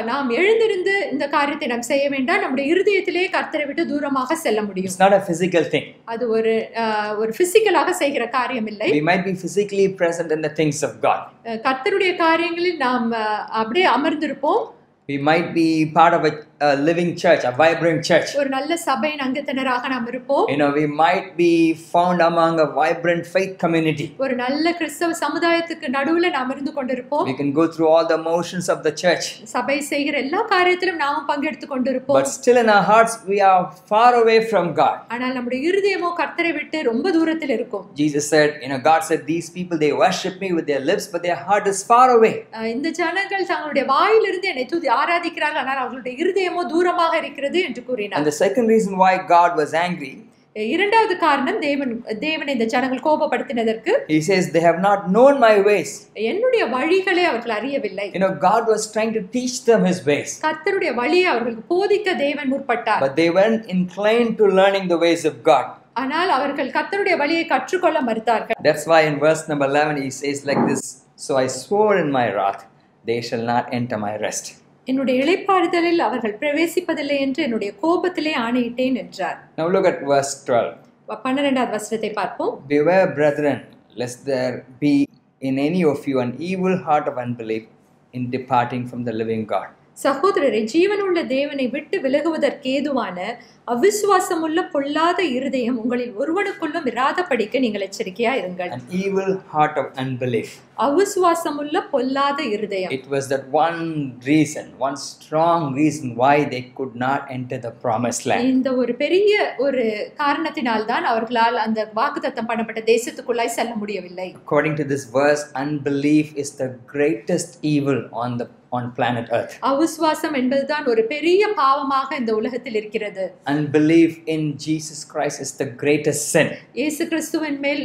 நாம் எழுந்திருந்து இந்த காரியத்தை நாம் செய்ய வேண்டாம். நம்முடைய இருதயத்திலே கர்த்தரை விட்டு தூரமாக செல்ல முடியும். It's not a physical thing. அது ஒரு பிசிக்கலாக செய்கிற காரியம் இல்லை. We might be physically present in the things of God. கர்த்தருடைய காரியங்களில் நாம் அப்படியே அமர்ந்திருப்போம். We might be part of a living church, a vibrant church. ஒரு நல்ல சபையின் அங்கத்தினராக நாம் இருப்போம். We might be found among a vibrant faith community. ஒரு நல்ல கிறிஸ்தவ சமுதாயத்துக்கு நடுவுல நாம் இருந்து கொண்டிருப்போம். We can go through all the motions of the church. சபை செய்கிற எல்லா காரியத்திலும் நாமும் பங்கெடுத்து கொண்டிருப்போம். But still in our hearts we are far away from God. ஆனால் நம்முடைய இருதயமோ கர்த்தரை விட்டு ரொம்ப தூரத்தில் இருக்கும். Jesus said, God said, these people, they worship me with their lips, but their heart is far away. இந்த ஜனங்கள் தங்களுடைய வாயிலிருந்து என்னை துதி ஆராதிக்கிறார்கள், ஆனால் அவர்களுடைய இருதயமோ தூரமாக இருக்கிறது என்று கூறினார். And the second reason why God was angry, இரண்டாவது காரணம் தேவனை இந்த ஜனங்கள் கோபப்படுத்தினதற்கு, he says they have not known my ways. என்னுடைய வழிகளை அவர்கள் அறியவில்லை. God was trying to teach them his ways. கர்த்தருடைய வழியை அவர்களுக்கு போதிக்க தேவன் முற்பட்டார். But they weren't inclined to learning the ways of God. ஆனால் அவர்கள் கர்த்தருடைய வழியை கற்றுக்கொள்ள மறுத்தார்கள். That's why in verse number 11 he says like this, so I swore in my wrath, they shall not enter my rest. என்னுடைய இளைப்பாறுதலில் அவர்கள் பிரவேசிப்பதில்லை என்று என்னுடைய கோபத்திலே ஆணையிட்டேன் என்றார். Now look at verse 12. 12வது வசனத்தை பார்ப்போம். Beware, brethren, lest there be in any of you an evil heart of unbelief in departing from the living God. சகோதரரை, ஜீவனுள்ள தேவனை விட்டு விலகுவதற்கு ஏதுவான அவிசுவாசமுள்ள பொல்லாத இருதயம் உங்களில் ஒருவனுக்குள்ளும் இராதபடிக்கு நீங்கள் எச்சரிக்கையா இருங்கள். An evil heart of unbelief. அவிசுவாசமுள்ள பொல்லாத இருதயம். It was that one reason, one strong reason why they could not enter the promised land. இந்த ஒரு பெரிய ஒரு காரணத்தினால் தான் அவர்களால் அந்த வாக்குத்தத்தம் பண்ணப்பட்ட தேசத்துக்குள்ளாய் செல்ல முடியவில்லை. According to this verse, unbelief is the greatest evil on planet Earth. அவிசுவாசம் என்பதுதான் ஒரு பெரிய பாவமாக இந்த உலகத்தில் இருக்கிறது. Unbelief in Jesus Christ is the greatest sin. இயேசு கிறிஸ்துவின் மேல்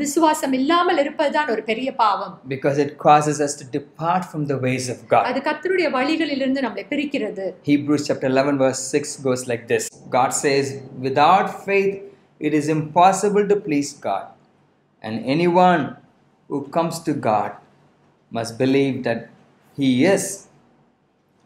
விசுவாசம் இல்லாமல் இருப்பதுதான் ஒரு பெரிய பாவம். Because it causes us to depart from the ways of God. அது கர்த்தருடைய வழிகளிலிருந்து நம்மை பிரிக்கிறது. Hebrews chapter 11 verse 6 goes like this. God says, without faith it is impossible to please God. And anyone who comes to God must believe that He is,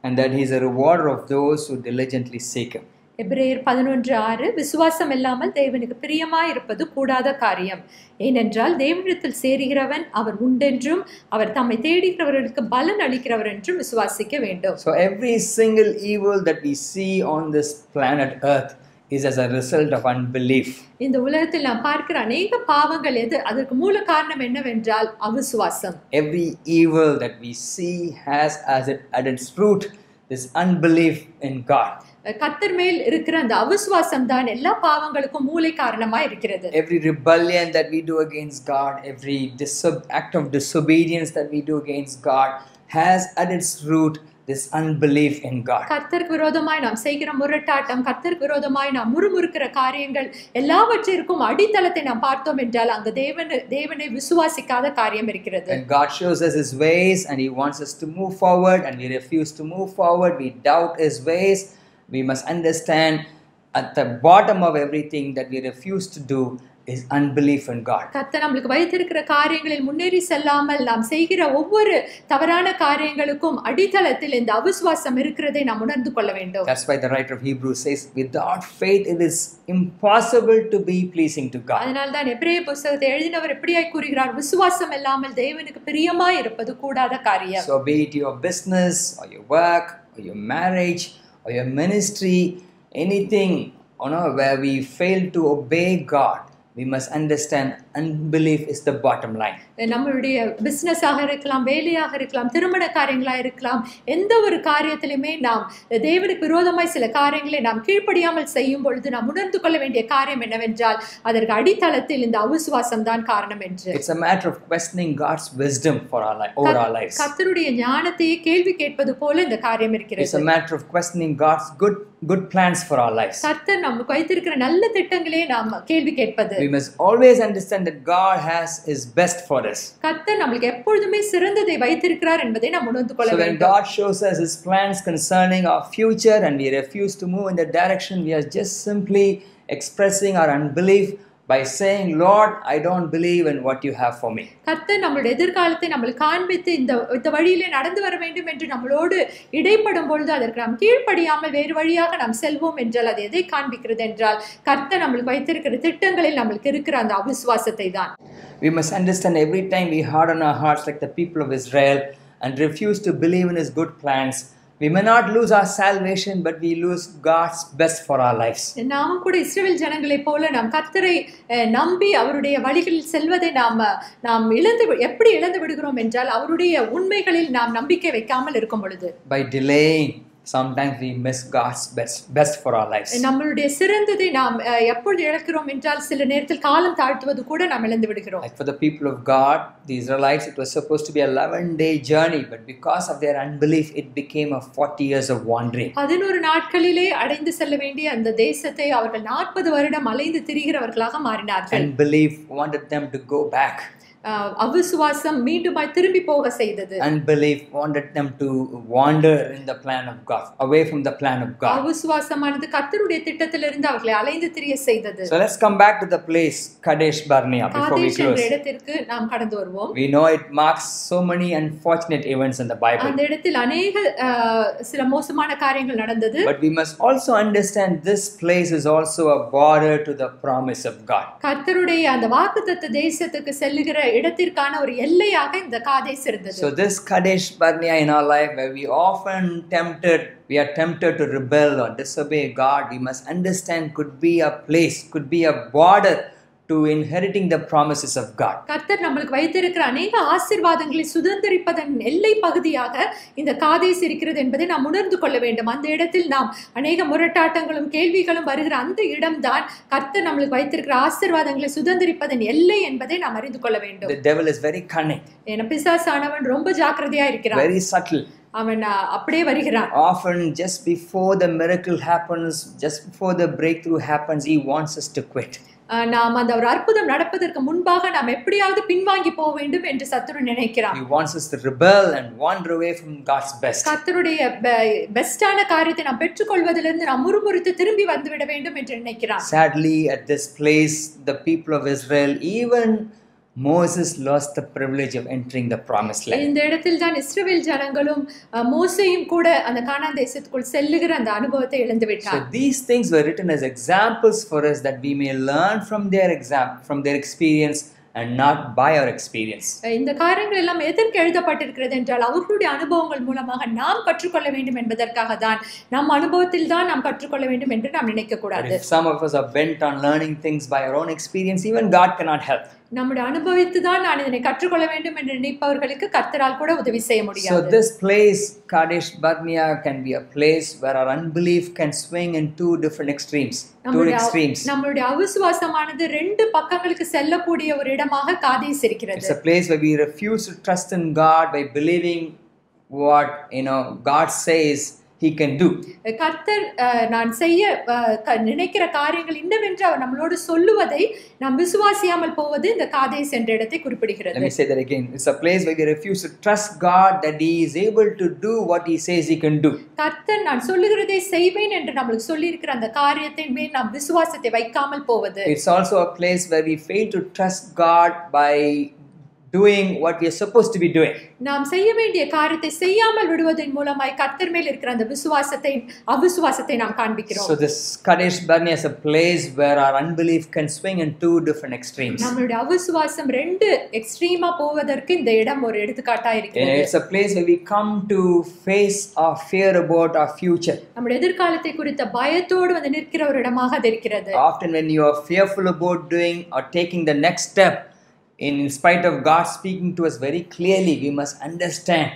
and that He is a rewarder of those who diligently seek Him. எபிரேயர் 11:6 விசுவாசம் இல்லாமல் தேவனுக்கு பிரியமாய் இருப்பது கூடாத காரியம். ஏனென்றால் தேவனிடத்தில் சேருகிறவன் அவர் உண்டென்றும் அவர் தம்மை தேடுகிறவர்களுக்கு பலன் அளிக்கிறவர் என்றும் விசுவாசிக்க வேண்டும். So every single evil that we see on this planet Earth is as a result of unbelief. இந்த உலகத்தில் நாம் பார்க்கிற अनेक பாவங்கள் அதற்கு மூல காரணம் என்னவென்றால் அவிசுவாசம். Every evil that we see has at its root this unbelief in God. கர்த்தர் மேல் இருக்கிற அந்த அவிசுவாசம் தான் எல்லா பாவங்களுக்கும் மூல காரணமாய் இருக்கிறது. Every rebellion that we do against God, every act of disobedience that we do against God has at its root this unbelief in God. கர்த்தருக்கு விரோதமாய் நாம் செய்கிற முரட்டாட்டம், கர்த்தருக்கு விரோதமாய் நாம் முறுமுறுக்கிற காரியங்கள் எல்லாவற்றிற்கும் அடித்தளத்தை நாம் பார்த்தோம் என்றால் அங்கு தேவனை விசுவாசிக்காத காரியம் இருக்கிறது. And God shows us His ways and He wants us to move forward, and we refuse to move forward, we doubt His ways. We must understand at the bottom of everything that we refuse to do is unbelief in God. கர்த்தர் நமக்கு வைத்திருக்கிற காரியங்களில் முன்னேறி செல்லாமல் நாம் செய்கிற ஒவ்வொரு தவறான காரியங்களுக்கும் அடித்தளத்தில் இந்த அவிசுவாசம் இருக்கிறதை நாம் உணர்ந்து கொள்ள வேண்டும். That's why the writer of Hebrews says, without faith it is impossible to be pleasing to God. அதனால் தான் எபிரேய புத்தகத்தை எழுதினவர் இப்படியாய் கூறுகிறார், விசுவாசம் இல்லாமல் தேவனுக்கு பிரியமாய் இருப்பது கூடாத காரியம். So be it your business or your work or your marriage or your ministry, anything where we fail to obey God, we must understand unbelief is the bottom line. நம்மளுடைய பிசினஸாக இருக்கலாம், வேலையாக இருக்கலாம், திருமண காரியங்களாக இருக்கலாம், எந்த ஒரு காரியத்திலுமே நாம் தேவனுக்கு விரோதமாய் சில காரியங்களை நாம் கீழ்ப்படியாமல் செய்யும் பொழுது நாம் உணர்ந்து கொள்ள வேண்டிய காரியம் என்னவென்றால் அதற்கு அடித்தளத்தில் இந்த அவிசுவாசம் தான் காரணம் என்று. It's a matter of questioning God's wisdom for over our lives. கர்த்தருடைய ஞானத்தையே கேள்வி கேட்பது போல இந்த காரியம் இருக்கிறது. It's a matter of questioning God's good plans for our lives. கர்த்தர் நமக்கு வைத்திருக்கிற நல்ல திட்டங்களே நாம் கேள்வி கேட்பது. We must always understand that God has His best for us. கர்த்தர் நமக்கு எப்பொழுதுமே சிறந்ததை வைத்திருக்கிறார் என்பதை நாம் உணர்ந்து கொள்ள வேண்டும். So when God shows us His plans concerning our future and we refuse to move in that direction, we are just simply expressing our unbelief by saying, Lord, I don't believe in what you have for me. கர்த்தர் நம்மளுடைய எதிர்காலத்தை நம்மளுக்கு காண்பித்து இந்த வழியிலே நடந்து வர வேண்டும் என்று நம்மளோடு இடைப்படும் பொழுது அதற்கு நாம் கீழ்ப்படியாமல் வேறு வழியாக நாம் செல்வோம் என்றால் அது எதை காண்பிக்கிறது என்றால் கர்த்தர் நம்மளுக்கு வைத்திருக்கிற திட்டங்களில் நம்மளுக்கு இருக்கிற அந்த அவிசுவாசத்தை தான். We must understand every time we harden our hearts like the people of Israel and refuse to believe in His good plans, we may not lose our salvation, but we lose God's best for our lives. நாம் கூட இஸ்ரவேல் ஜனங்களைப் போல நாம் கர்த்தரை நம்பி அவருடைய வழிகளில் செல்வதை நாம் எப்படி இழந்து விடுகிறோம் என்றால் அவருடைய உண்மைகளில் நாம் நம்பிக்கை வைக்காமல் இருக்கும் பொழுது. By delaying, sometimes we miss God's best for our lives. நம்மளுடைய சிறந்ததை நாம் எப்பொழுது இழக்கிறோம் என்றால் சில நேரத்தில் காலம் தாழ்த்துவது கூட நாம் இழந்து விடுகிறோம். Like for the people of God, the Israelites, it was supposed to be a 11-day journey, but because of their unbelief, it became a 40 years of wandering. 11 நாட்களிலே அடைந்து செல்ல வேண்டிய அந்த தேசத்தை அவர்கள் 40 வருடம் அலைந்து திரிகிறவர்களாக மாறினார்கள். Unbelief wanted them to go back. அவிசுவாசம் மீண்டுமாய் திரும்பி போக செய்தது. Unbelief wanted them to wander in the plan of God, away from the plan of God. அவிசுவாசமானது கர்த்தருடைய திட்டத்திலிருந்து அவர்களை அலைந்து திரிய செய்தது. So let's come back to the place Kadesh Barnea before we close. அந்த இடத்திற்கு நாம் கடந்து வருவோம். We know it marks so many unfortunate events in the Bible. அந்த இடத்தில் अनेक சில மோசமான காரியங்கள் நடந்தது. But we must also understand this place is also a border to the promise of God. கர்த்தருடைய அந்த வாக்குத்தத்த தேசத்துக்கு செல்லுகிற இடத்திற்கான ஒரு எல்லையாக இந்த காதேஸ் இருந்தது. So this Kadesh Barnea in our life where we are tempted to rebel or disobey God, we must understand could be a place, could be a border to inheriting the promises of God. கர்த்தர் நமக்கு வைத்திருக்கிற अनेक ஆசீர்வாதங்களை சுதந்தரிப்பதன் எல்லை பகுதியாக இந்த காதேஸ் இருக்கிறது என்பதை நாம் உணர்ந்து கொள்ள வேண்டும். அந்த இடத்தில் நாம் अनेक முரட்டாட்டங்களும் கேள்விகளும் வருகிற அந்த இடம்தான் கர்த்தர் நமக்கு வைத்திருக்கிற ஆசீர்வாதங்களை சுதந்தரிப்பதன் எல்லை என்பதை நாம் அறிந்து கொள்ள வேண்டும். The devil is very cunning. ஏன்னா பிசாசானவன் ரொம்ப ஜாக்கிரதையா இருக்கிறான். Very subtle. அவன் அப்படியே வருகிறான். Often just before the miracle happens, just before the breakthrough happens, he wants us to quit. நாம் அந்த ஒரு அற்புதம் நடப்பதற்கு முன்பாக நாம் எப்படியாவது பின்வாங்கி போக வேண்டும் என்று சத்துரு நினைக்கிறான். He wants us to rebel and wander away from God's best. கர்த்தருடைய பெஸ்டான காரியத்தை நாம் பெற்றுக்கொள்வதிலிருந்து நாம் முறுமுறுத்து திரும்பி வந்துவிட வேண்டும் என்று நினைக்கிறான். Sadly, at this place, the people of Israel, even Moses lost the privilege of entering the promised land. இந்த இடத்தில் தான் இஸ்ரவேல் ஜனங்களும் மோசேயும் கூட அந்த கானான் தேசத்துக்குள் செல்லுகிற அந்த அனுபவத்தை இழந்து விட்டார். So these things were written as examples for us that we may learn from their experience and not by our experience. இந்த காரியங்கள் எல்லாம் எதற்கு எழுதப்பட்டிருக்கிறது என்றால் அவர்களுடைய அனுபவங்கள் மூலமாக நாம் கற்றுக்கொள்ள வேண்டும் என்பதற்காக தான். நம் அனுபவத்தில் தான் நாம் கற்றுக்கொள்ள வேண்டும் என்று நாம் நினைக்க கூடாது. If some of us are bent on learning things by our own experience, even God cannot help. நம்முடைய அனுபவித்து தான் நான் இதனை கற்றுக்கொள்ள வேண்டும் என்று நினைப்பவர்களுக்கு கர்த்தரால் கூட உதவி செய்ய முடியாது. So this place Kadesh Barnea can be a place where our unbelief can swing in two extremes. நம்மளுடைய அவிசுவாசமானது ரெண்டு பக்கங்களுக்கு செல்லக்கூடிய ஒரு இடமாக காதேஸ் இருக்கிறது. It's a place where we refuse to trust in God by believing what God says He can do. கர்த்தர் நான் செய்ய நினைக்கிற காரியங்கள் இன்னவென்று அவர் நம்மளோடு சொல்லுவதை நாம் விசுவாசியாமல் போவது இந்த காதேஸ் என்ற இடத்தை குறிப்பிடுகிறது. Let me say that again. It's a place where we refuse to trust God that He is able to do what He says He can do. கர்த்தர் நான் சொல்லுகிறதை செய்வேன் என்று நமக்கு சொல்லி இருக்கிற அந்த காரியத்தின் மேல் நாம் விசுவாசத்தை வைக்காமல் போவது. It's also a place where we fail to trust God by doing what we are supposed to be doing. நாம் செய்ய வேண்டிய காரியத்தை செய்யாமல் விடுவதன் மூலமாய் கர்த்தர் மேல் இருக்கிற அந்த அவிசுவாசத்தை நாம் காண்பிக்கிறோம். So this Kadesh Barnea is a place where our unbelief can swing in two different extremes. நம்மளுடைய அவிசுவாசம் ரெண்டு எக்ஸ்ட்ரீமா போவதற்கு இந்த இடம் ஒரு எடுத்துக்காட்டா இருக்கிறது. It's a place where we come to face our fear about our future. நம்முடைய எதிர்காலத்தை குறித்த பயத்தோடு வந்து நிற்கிற ஒரு இடமாக அது இருக்கிறது. Often when you are fearful about doing or taking the next step, in spite of God speaking to us very clearly, we must understand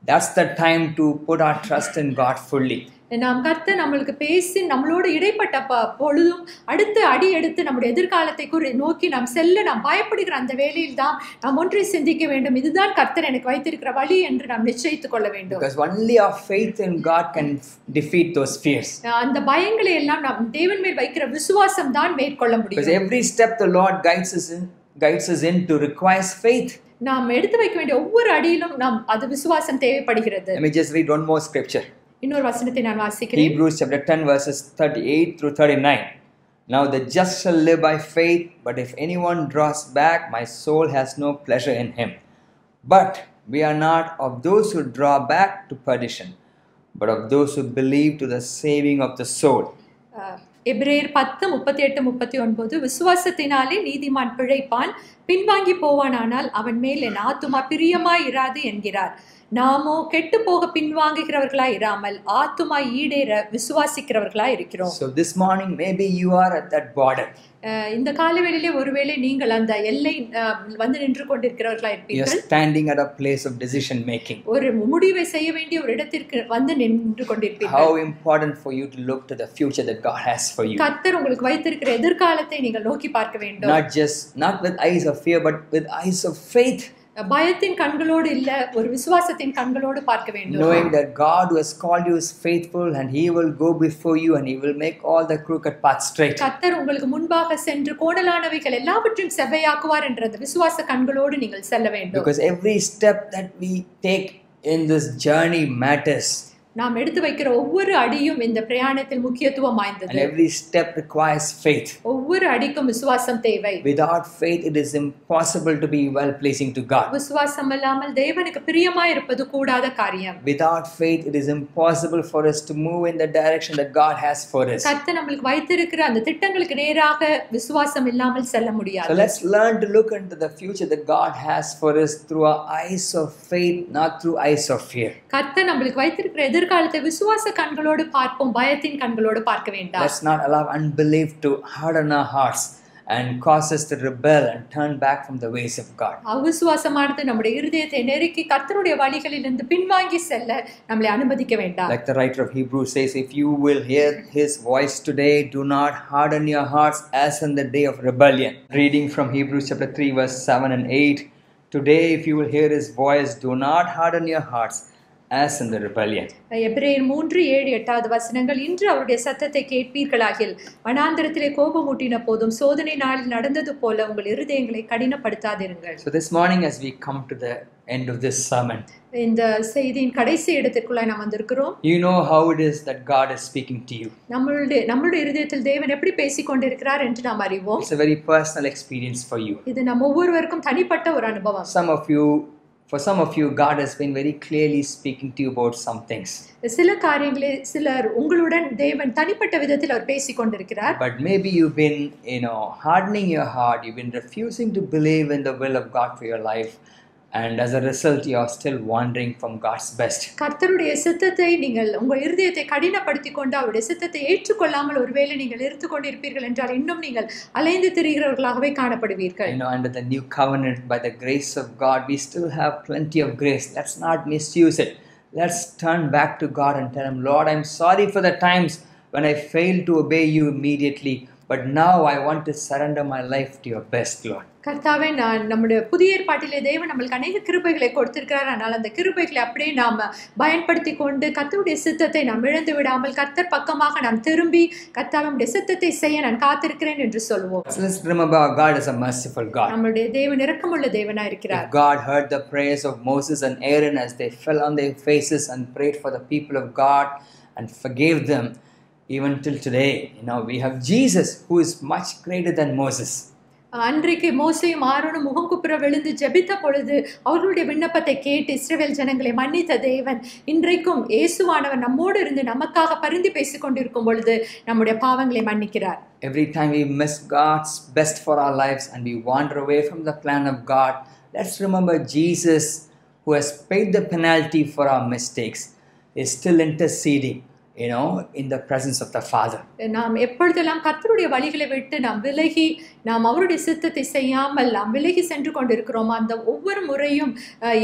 that's the time to put our trust in God fully. நாம் கர்த்தர் நம்மளுக்கு பேசி நம்மளோட இடைப்பட்ட பொழுதும் அடுத்த அடி எடுத்து நம்முடைய எதிர்காலத்தை நோக்கி நாம் செல்ல நாம் பயப்படுகிற அந்த வேளையில் தான் நாம் ஒன்றை சிந்திக்க வேண்டும். இதுதான் கர்த்தர் எனக்கு வைத்திருக்கிற வழி என்று நாம் நிச்சயித்துக் கொள்ள வேண்டும். Because only our faith in God can defeat those fears. அந்த பயங்களை எல்லாம் நாம் தேவன் மேல் வைக்கிற விசுவாசம் தான் மேற்கொள்ள முடியும். Because every step the Lord guides us in to requires faith. நாம் எடுத்து வைக்க வேண்டிய ஒவ்வொரு அடியிலும் நாம் அது விசுவாசம் தேவைப்படுகிறது. Let me just read one more scripture. இன்னொரு வசனத்தை நான் வாசிக்கிறேன். Hebrews chapter 10 verses 38 through 39. Now the just shall live by faith, but if anyone draws back, my soul has no pleasure in him. But we are not of those who draw back to perdition, but of those who believe to the saving of the soul. எபிரேயர் 10:38-39 விசுவாசத்தினாலே நீதிமான் பிழைப்பான், பின்வாங்கி போவானானால் அவன் மேல் என் ஆத்துமா பிரியமாய் இராது என்கிறார். நாமோ கெட்டு போக பின்வாங்குகிறவர்களாய் இராமல் ஆத்துமா ஈடேற விசுவாசிக்கிறவர்களாய் இருக்கிறோம். So this morning maybe you are at that border. இந்த காலவெளியிலே ஒருவேளை நீங்கள் அந்த எல்லை வந்து நின்று கொண்டிருக்கிறவர்களாய் இருப்பீர்கள். You are standing at a place of decision making. ஒரு முடிவை செய்ய வேண்டிய ஒரு இடத்திற்கு வந்து நின்று கொண்டிருப்பீர்கள். How important for you to look to the future that God has for you. கர்த்தர் உங்களுக்கு வைத்திருக்கிற எதிர்காலத்தை நீங்கள் நோக்கி பார்க்க வேண்டும். Not with eyes of fear, but with eyes of faith. பயத்தின் கண்களோடு இல்ல, ஒரு விசுவாசத்தின் கண்களோடு பார்க்க வேண்டும். Knowing that God who has called you is faithful and he will go before you and he will make all the crooked paths straight. கர்த்தர் உங்களுக்கு முன்பாக சென்று கோணலானவைகள் எல்லாவற்றையும் செவ்வையாக்குவார் என்ற அந்த விசுவாச கண்களோடு நீங்கள் செல்ல வேண்டும். Because every step that we take in this journey matters. நாம் எடுத்து வைக்கிற ஒவ்வொரு அடியும் இந்த பிரயாணத்தில் முக்கியத்துவம் வாய்ந்தது. And every step requires faith. ஒவ்வொரு அடிக்கும் விசுவாசம் தேவை. Without faith it is impossible to be well pleasing to God. விசுவாசம் இல்லாமல் தேவனுக்கு பிரியமாய் இருப்பது கூடாத காரியம். Without faith it is impossible for us to move in the direction that God has for us. கர்த்தர் நமக்கு வைத்திருக்கிற அந்த திட்டங்களுக்கு நேராக விசுவாசம் இல்லாமல் செல்ல முடியாது. So let's learn to look into the future that God has for us through our eyes of faith, not through eyes of fear. கர்த்தர் நமக்கு வைத்திருக்கிற எதிர்காலத்தை விசுவாச கண்களோடு பார்ப்போம், பயத்தின் கண்களோடு பார்க்க வேண்டாம். Let's not allow unbelief to harden our hearts and cause us to rebel and turn back from the ways of God. அவிசுவாசமானது நம்முடைய இருதயத்தை நெருக்கி கர்த்தருடைய வழிகளிலிருந்து பின்வாங்கி செல்ல நம்மை அனுமதிக்க வேண்டாம். Like the writer of Hebrews says, if you will hear his voice today, do not harden your hearts as in the day of rebellion. Reading from Hebrews chapter 3 verse 7 and 8. Today if you will hear his voice, do not harden your hearts as in the rebellion. எபிரேயர் 3:7-8 வசனங்கள். இன்று அவருடைய சத்தத்தை கேட்பீர்களாகில் வனாந்தரத்திலே கோபமூட்டின போதும் சோதனை நாளில் நடந்தது போல உங்கள் இருதயங்களை கடினப்படுத்தாதிருங்கள். So this morning as we come to the end of this sermon, இந்த செய்தியின் கடைசி இடத்திற்குள்ள நாம் வந்திருக்கிறோம். You know how it is that God is speaking to you. நம்மளுடைய இருதயத்தில் தேவன் எப்படி பேசிக் கொண்டிருக்கிறார் என்று நாம் அறிவோம். It's a very personal experience for you. இது நம்ம ஒவ்வொருவருக்கும் தனிப்பட்ட ஒரு அனுபவம். For some of you, God has been very clearly speaking to you about some things. சில காரியங்களை சிலர் உங்களுடன் தேவன் தனிப்பட்ட விதத்தில் அவர் பேசிக் கொண்டிருக்கிறார். But maybe you've been, hardening your heart. You've been refusing to believe in the will of God for your life. And as a result, you are still wandering from God's best. கர்த்தருடைய சித்தத்தை நீங்கள் உங்கள் இருதயத்தை கடினப்படுத்திக் கொண்டு அவருடைய சித்தத்தை ஏற்றுக்கொள்ளாமல் ஒருவேளை நீங்கள் இருந்து கொண்டிருப்பீர்கள் என்றால் இன்னும் நீங்கள் அலைந்து திரிகிறவர்களாகவே காணப்படுவீர்கள். Under the new covenant, by the grace of God, we still have plenty of grace. Let's not misuse it. Let's turn back to God and tell him, Lord, I'm sorry for the times when I failed to obey you immediately. But now I want to surrender my life to your best, Lord. கர்த்தாவே, நம்முடைய புதிய ஏற்பாட்டிலே தேவன் நம்மளுக்கு அநேக கிருபைகளை கொடுத்திருக்கிறார். ஆனால் அந்த கிருபைகளை அப்படியே நாம் பயன்படுத்தி கொண்டு கர்த்தருடைய சித்தத்தை நாம் இழந்து விடாமல் கர்த்தர் பக்கமாக நாம் திரும்பி கர்த்தாவுடைய சித்தத்தை செய்ய நான் காத்திருக்கிறேன் என்று சொல்வோம். Let's remember God is a merciful God. நம்முடைய தேவன் இரக்கமுள்ள தேவனாய் இருக்கிறார். God heard the prayers of Moses and Aaron as they fell on their faces and prayed for the people of God and forgave them. Even till today, we have Jesus who is much greater than Moses. அன்றைக்கு மோசேயும் ஆரோனும் முகங்குப்புற விழுந்து ஜெபித்த பொழுது அவர்களுடைய விண்ணப்பத்தை கேட்டு இஸ்ரவேல் ஜனங்களை மன்னித்த தேவன் இன்றைக்கும் இயேசுவானவர் நம்மோடு இருந்து நமக்காக பரிந்து பேசிக் கொண்டிருக்கும் பொழுது நம்முடைய பாவங்களை மன்னிக்கிறார். Every time we miss God's best for our lives and we wander away from the plan of God, let's remember Jesus who has paid the penalty for our mistakes is still interceding. In the presence of the Father. நாம் எப்பொழுதெல்லாம் கர்த்தருடைய வழிகளை விட்டு நாம் விலகி நாம் அவருடைய சித்தத்தை செய்யாமல் நாம் விலகி சென்று கொண்டிருக்கிறோம், அந்த ஒவ்வொரு முறையும்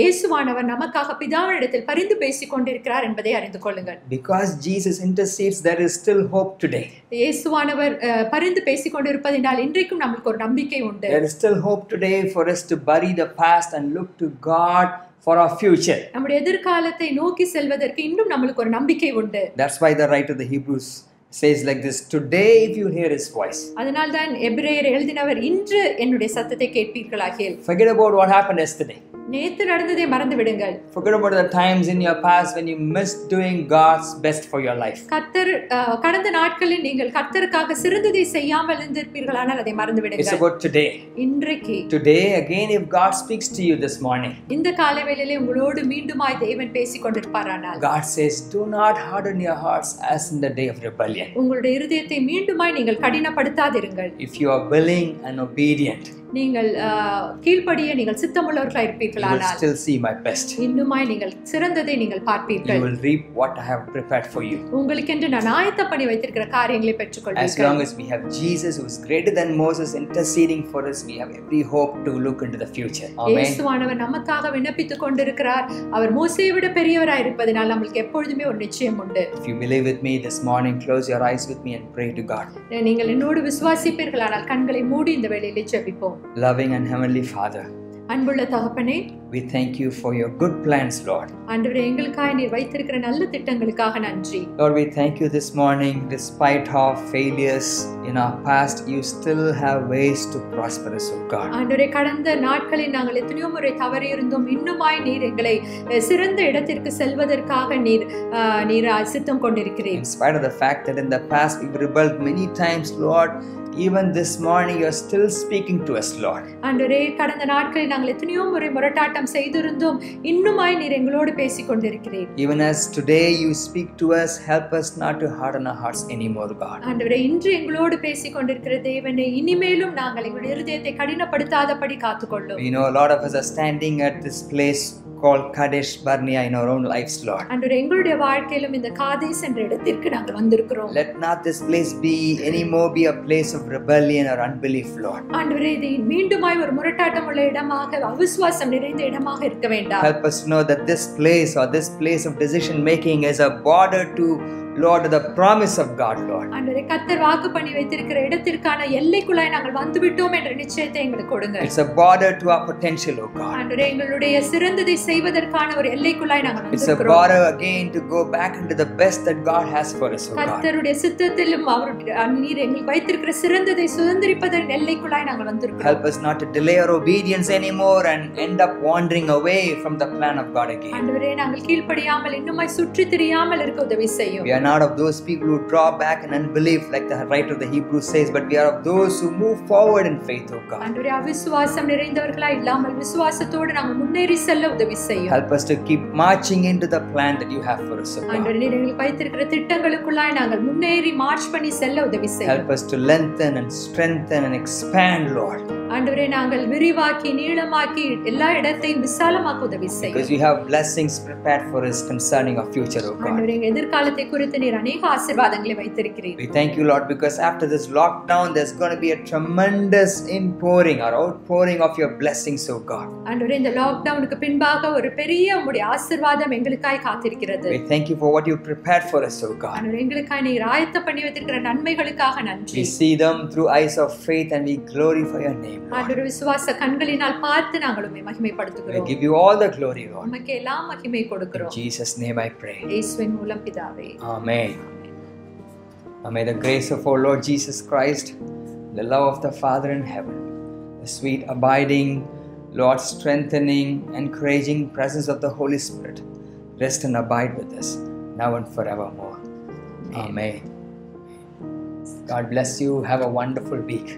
இயேசுவானவர் நமக்காக பிதாவினிடத்தில் பரிந்து பேசிக் கொண்டிருக்கிறார் என்பதை அறிந்து கொள்ளுங்கள். Because Jesus intercedes, there is still hope today. இயேசுவானவர் பரிந்து பேசிக் கொண்டிருப்பதினால் இன்றைக்கும் நமக்கு ஒரு நம்பிக்கை உண்டு. There is still hope today for us to bury the past and look to God for our future. நம்முடைய எதிர்காலத்தை நோக்கி செல்வதற்கு இன்னும் நமக்கு ஒரு நம்பிக்கை உண்டு. That's why the writer of the Hebrews says like this, today if you hear his voice. அதனால்தான் எபிரேயர் எழுதினவர் இன்று என்னுடைய சத்தத்தை கேட்பீர்களாகில். Forget about what happened yesterday. நேத்து நடந்ததை மறந்து விடுங்கள். Forget about the times in your past when you missed doing God's best for your life. கர்த்தர் கடந்த நாட்களில் நீங்கள் கர்த்தருக்காக சிறந்ததை செய்யாமல் இருந்திருப்பீர்களானால் அதை மறந்து விடுங்கள். It's about today. இன்றைக்கு. Today again if God speaks to you this morning. இந்த காலை வேளையிலே உங்களோடு மீண்டுமாய் தேவன் பேசிக் கொண்டிருப்பாரானால். God says do not harden your hearts as in the day of rebellion. உங்களுடைய இருதயத்தை மீண்டுமாய் நீங்கள் கடினப்படுத்தாதிருங்கள். If you are willing and obedient, நீங்கள் கீழ்ப்படிய நீங்கள் சித்தமுள்ளவர்களாய் இருப்பீர்களானால் you will still see my best. இன்னுமாய் நீங்கள் சிறந்ததை நீங்கள் பார்ப்பீர்கள். You will reap what I have prepared for you. உங்களுக்கென்று நான் ஆயத்தம் பண்ணி வைத்திருக்கிற காரியங்களை பெற்றுக்கொள்வீர்கள். As long as we have Jesus who is greater than Moses interceding for us, we have every hope to look into the future. Amen. இயேசுவானவர் நமக்காக விண்ணப்பித்துக் கொண்டிருக்கிறார். அவர் மோசேயை விட பெரியவராய் இருப்பதனால் நமக்கு எப்பொழுதுமே ஒரு நிச்சயம் உண்டு. If you believe with me this morning, close your eyes with me and pray to God. நீங்கள் என்னோடு விசுவாசிப்பீர்களானால் கண்களை மூடி இந்த வேளையிலே ஜெபிப்போம். Loving and heavenly Father, அன்புள்ள தகப்பனே, we thank you for your good plans, Lord. ஆண்டவரே, எங்களுக்காக நீர் வைத்திருக்கிற நல்ல திட்டங்களுக்காக நன்றி. Lord, we thank you this morning, despite our failures in our past, you still have ways to prosper us, oh God. ஆண்டவரே, கடந்த நாட்களில் நாங்கள் எத்தனையோ முறை தவறி இருந்தோம். இன்னுமாய் நீர் எங்களை சிறந்த இடத்திற்கு செல்வதற்காக நீர் சித்தம் கொண்டிருக்கிறீர். In spite of the fact that in the past we've rebelled many times, Lord, even this morning you are still speaking to us, Lord. ஆண்டவரே, கடந்த நாட்களில் நாங்கள் எத்தனையோ முறை முரட்டாட்டம் செய்திருந்தோம். இன்னுமாய் நீர் எங்களோடு பேசிக் கொண்டிருக்கிறீர். Even as today you speak to us, help us not to harden our hearts anymore, God. ஆண்டவரே, இன்று எங்களோடு பேசிக் கொண்டிருக்கிற தேவனே, இனிமேலும் நாங்கள் எங்களுடைய இருதயத்தை கடினப்படுத்தாதபடி காத்துக்கொள்ளும். We know a lot of us are standing at this place called Kadesh Barnea in our own lives, Lord. ஆண்டவரே, எங்களுடைய வாழ்க்கையிலும் இந்த காதேஸ் என்ற இடத்திற்கு நாங்கள் வந்திருக்கிறோம். Let not this place be anymore be a place of rebellion or unbelief, Lord. ஆண்டவரே, இது மீண்டுமாய் ஒரு முரட்டாட்டம் உள்ள இடமாக, அவிசுவாசம் நிறைந்த இடமாக இருக்க வேண்டாம். Help us to know that this place or this place of decision making is a border to, Lord, the promise of God, Lord. ஆண்டவரே, கர்த்தர் வாக்கு பண்ணி வைத்திருக்கிற இடத்திற்கான எல்லைக்குள்ளாய் நாங்கள் வந்துவிட்டோம் என்ற நிச்சயத்தை எங்களுக்கு கொடுங்க. It's a border to our potential, oh God. ஆண்டவரே, எங்களுடைய சிறந்ததை செய்வதற்கான ஒரு எல்லைக்குள்ளாய் நாங்கள் வந்திருக்கிறோம். It's a border again to go back into the best that God has for us, oh God. கர்த்தருடைய சித்தத்திலும் நீர் எங்களுக்கு வைத்திருக்கிற சிறந்ததை சுதந்திரிப்பதன் எல்லைக்குள்ளாய் நாங்கள் வந்திருக்கிறோம். Help us not to delay our obedience anymore and end up wandering away from the plan of God again. ஆண்டவரே, நாங்கள் கீழ்ப்படியாமல் இன்னுமாய் சுற்றி திரியாமல் இருக்க உதவி செய்யும். We are not of those people who draw back in unbelief like the writer of the Hebrews says, but we are of those who move forward in faith, oh God. ஆண்டவரே, அவிசுவாசம் நிறைந்தவர்களாய் இல்லாமல் விசுவாசத்தோடு நாங்கள் முன்னேறி செல்ல உதவி செய்யும். Help us to keep marching into the plan that you have for us, oh God. ஆண்டவரே, நீர் எங்களுக்கு வைத்திருக்கிற திட்டங்களுக்குள்ளாய் நாங்கள் முன்னேறி மார்ச் பண்ணி செல்ல உதவி செய்யும். Help us to lengthen and strengthen and expand, Lord. ஆண்டவரே, நாங்கள் விரிவாக்கி நீளமாக்கி எல்லா இடத்தையும் விசாலமாக்க உதவி செய்யும். Because you have blessings prepared for us concerning our future, oh God. ஆண்டவரே, எதிர்காலத்தை குறித்து நீர் அநேக ஆசீர்வாதங்களை வைத்திருக்கிறீர். We thank you, Lord, because after this lockdown there's going to be a tremendous inpouring or outpouring of your blessings, oh God. ஆண்டவரே, இந்த லாக்டவுனுக்கு பின்பாக ஒரு பெரிய உம்முடைய ஆசீர்வாதம் எங்களுக்காய் காத்திருக்கிறது. We thank you for what you prepared for us, oh God. ஆண்டவரே, எங்களுக்காய் நீர் ஆயத்தம் பண்ணி வைத்திருக்கிற நன்மைகளுக்காக நன்றி. We see them through eyes of faith and we glorify your name, Lord. ஆண்டவரே, விசுவாச கண்களினால் பார்த்து நாங்கள் உம்மை மகிமைப்படுத்துகிறோம். We give you all the glory, Lord. உமக்கே எல்லா மகிமை கொடுக்கிறோம். In Jesus' name I pray. இயேசுவின் மூலம் பிதாவே. Amen. And may the grace of our Lord Jesus Christ, the love of the Father in heaven, the sweet abiding, Lord, strengthening, encouraging presence of the Holy Spirit rest and abide with us now and forevermore. Amen. God bless you. Have a wonderful week.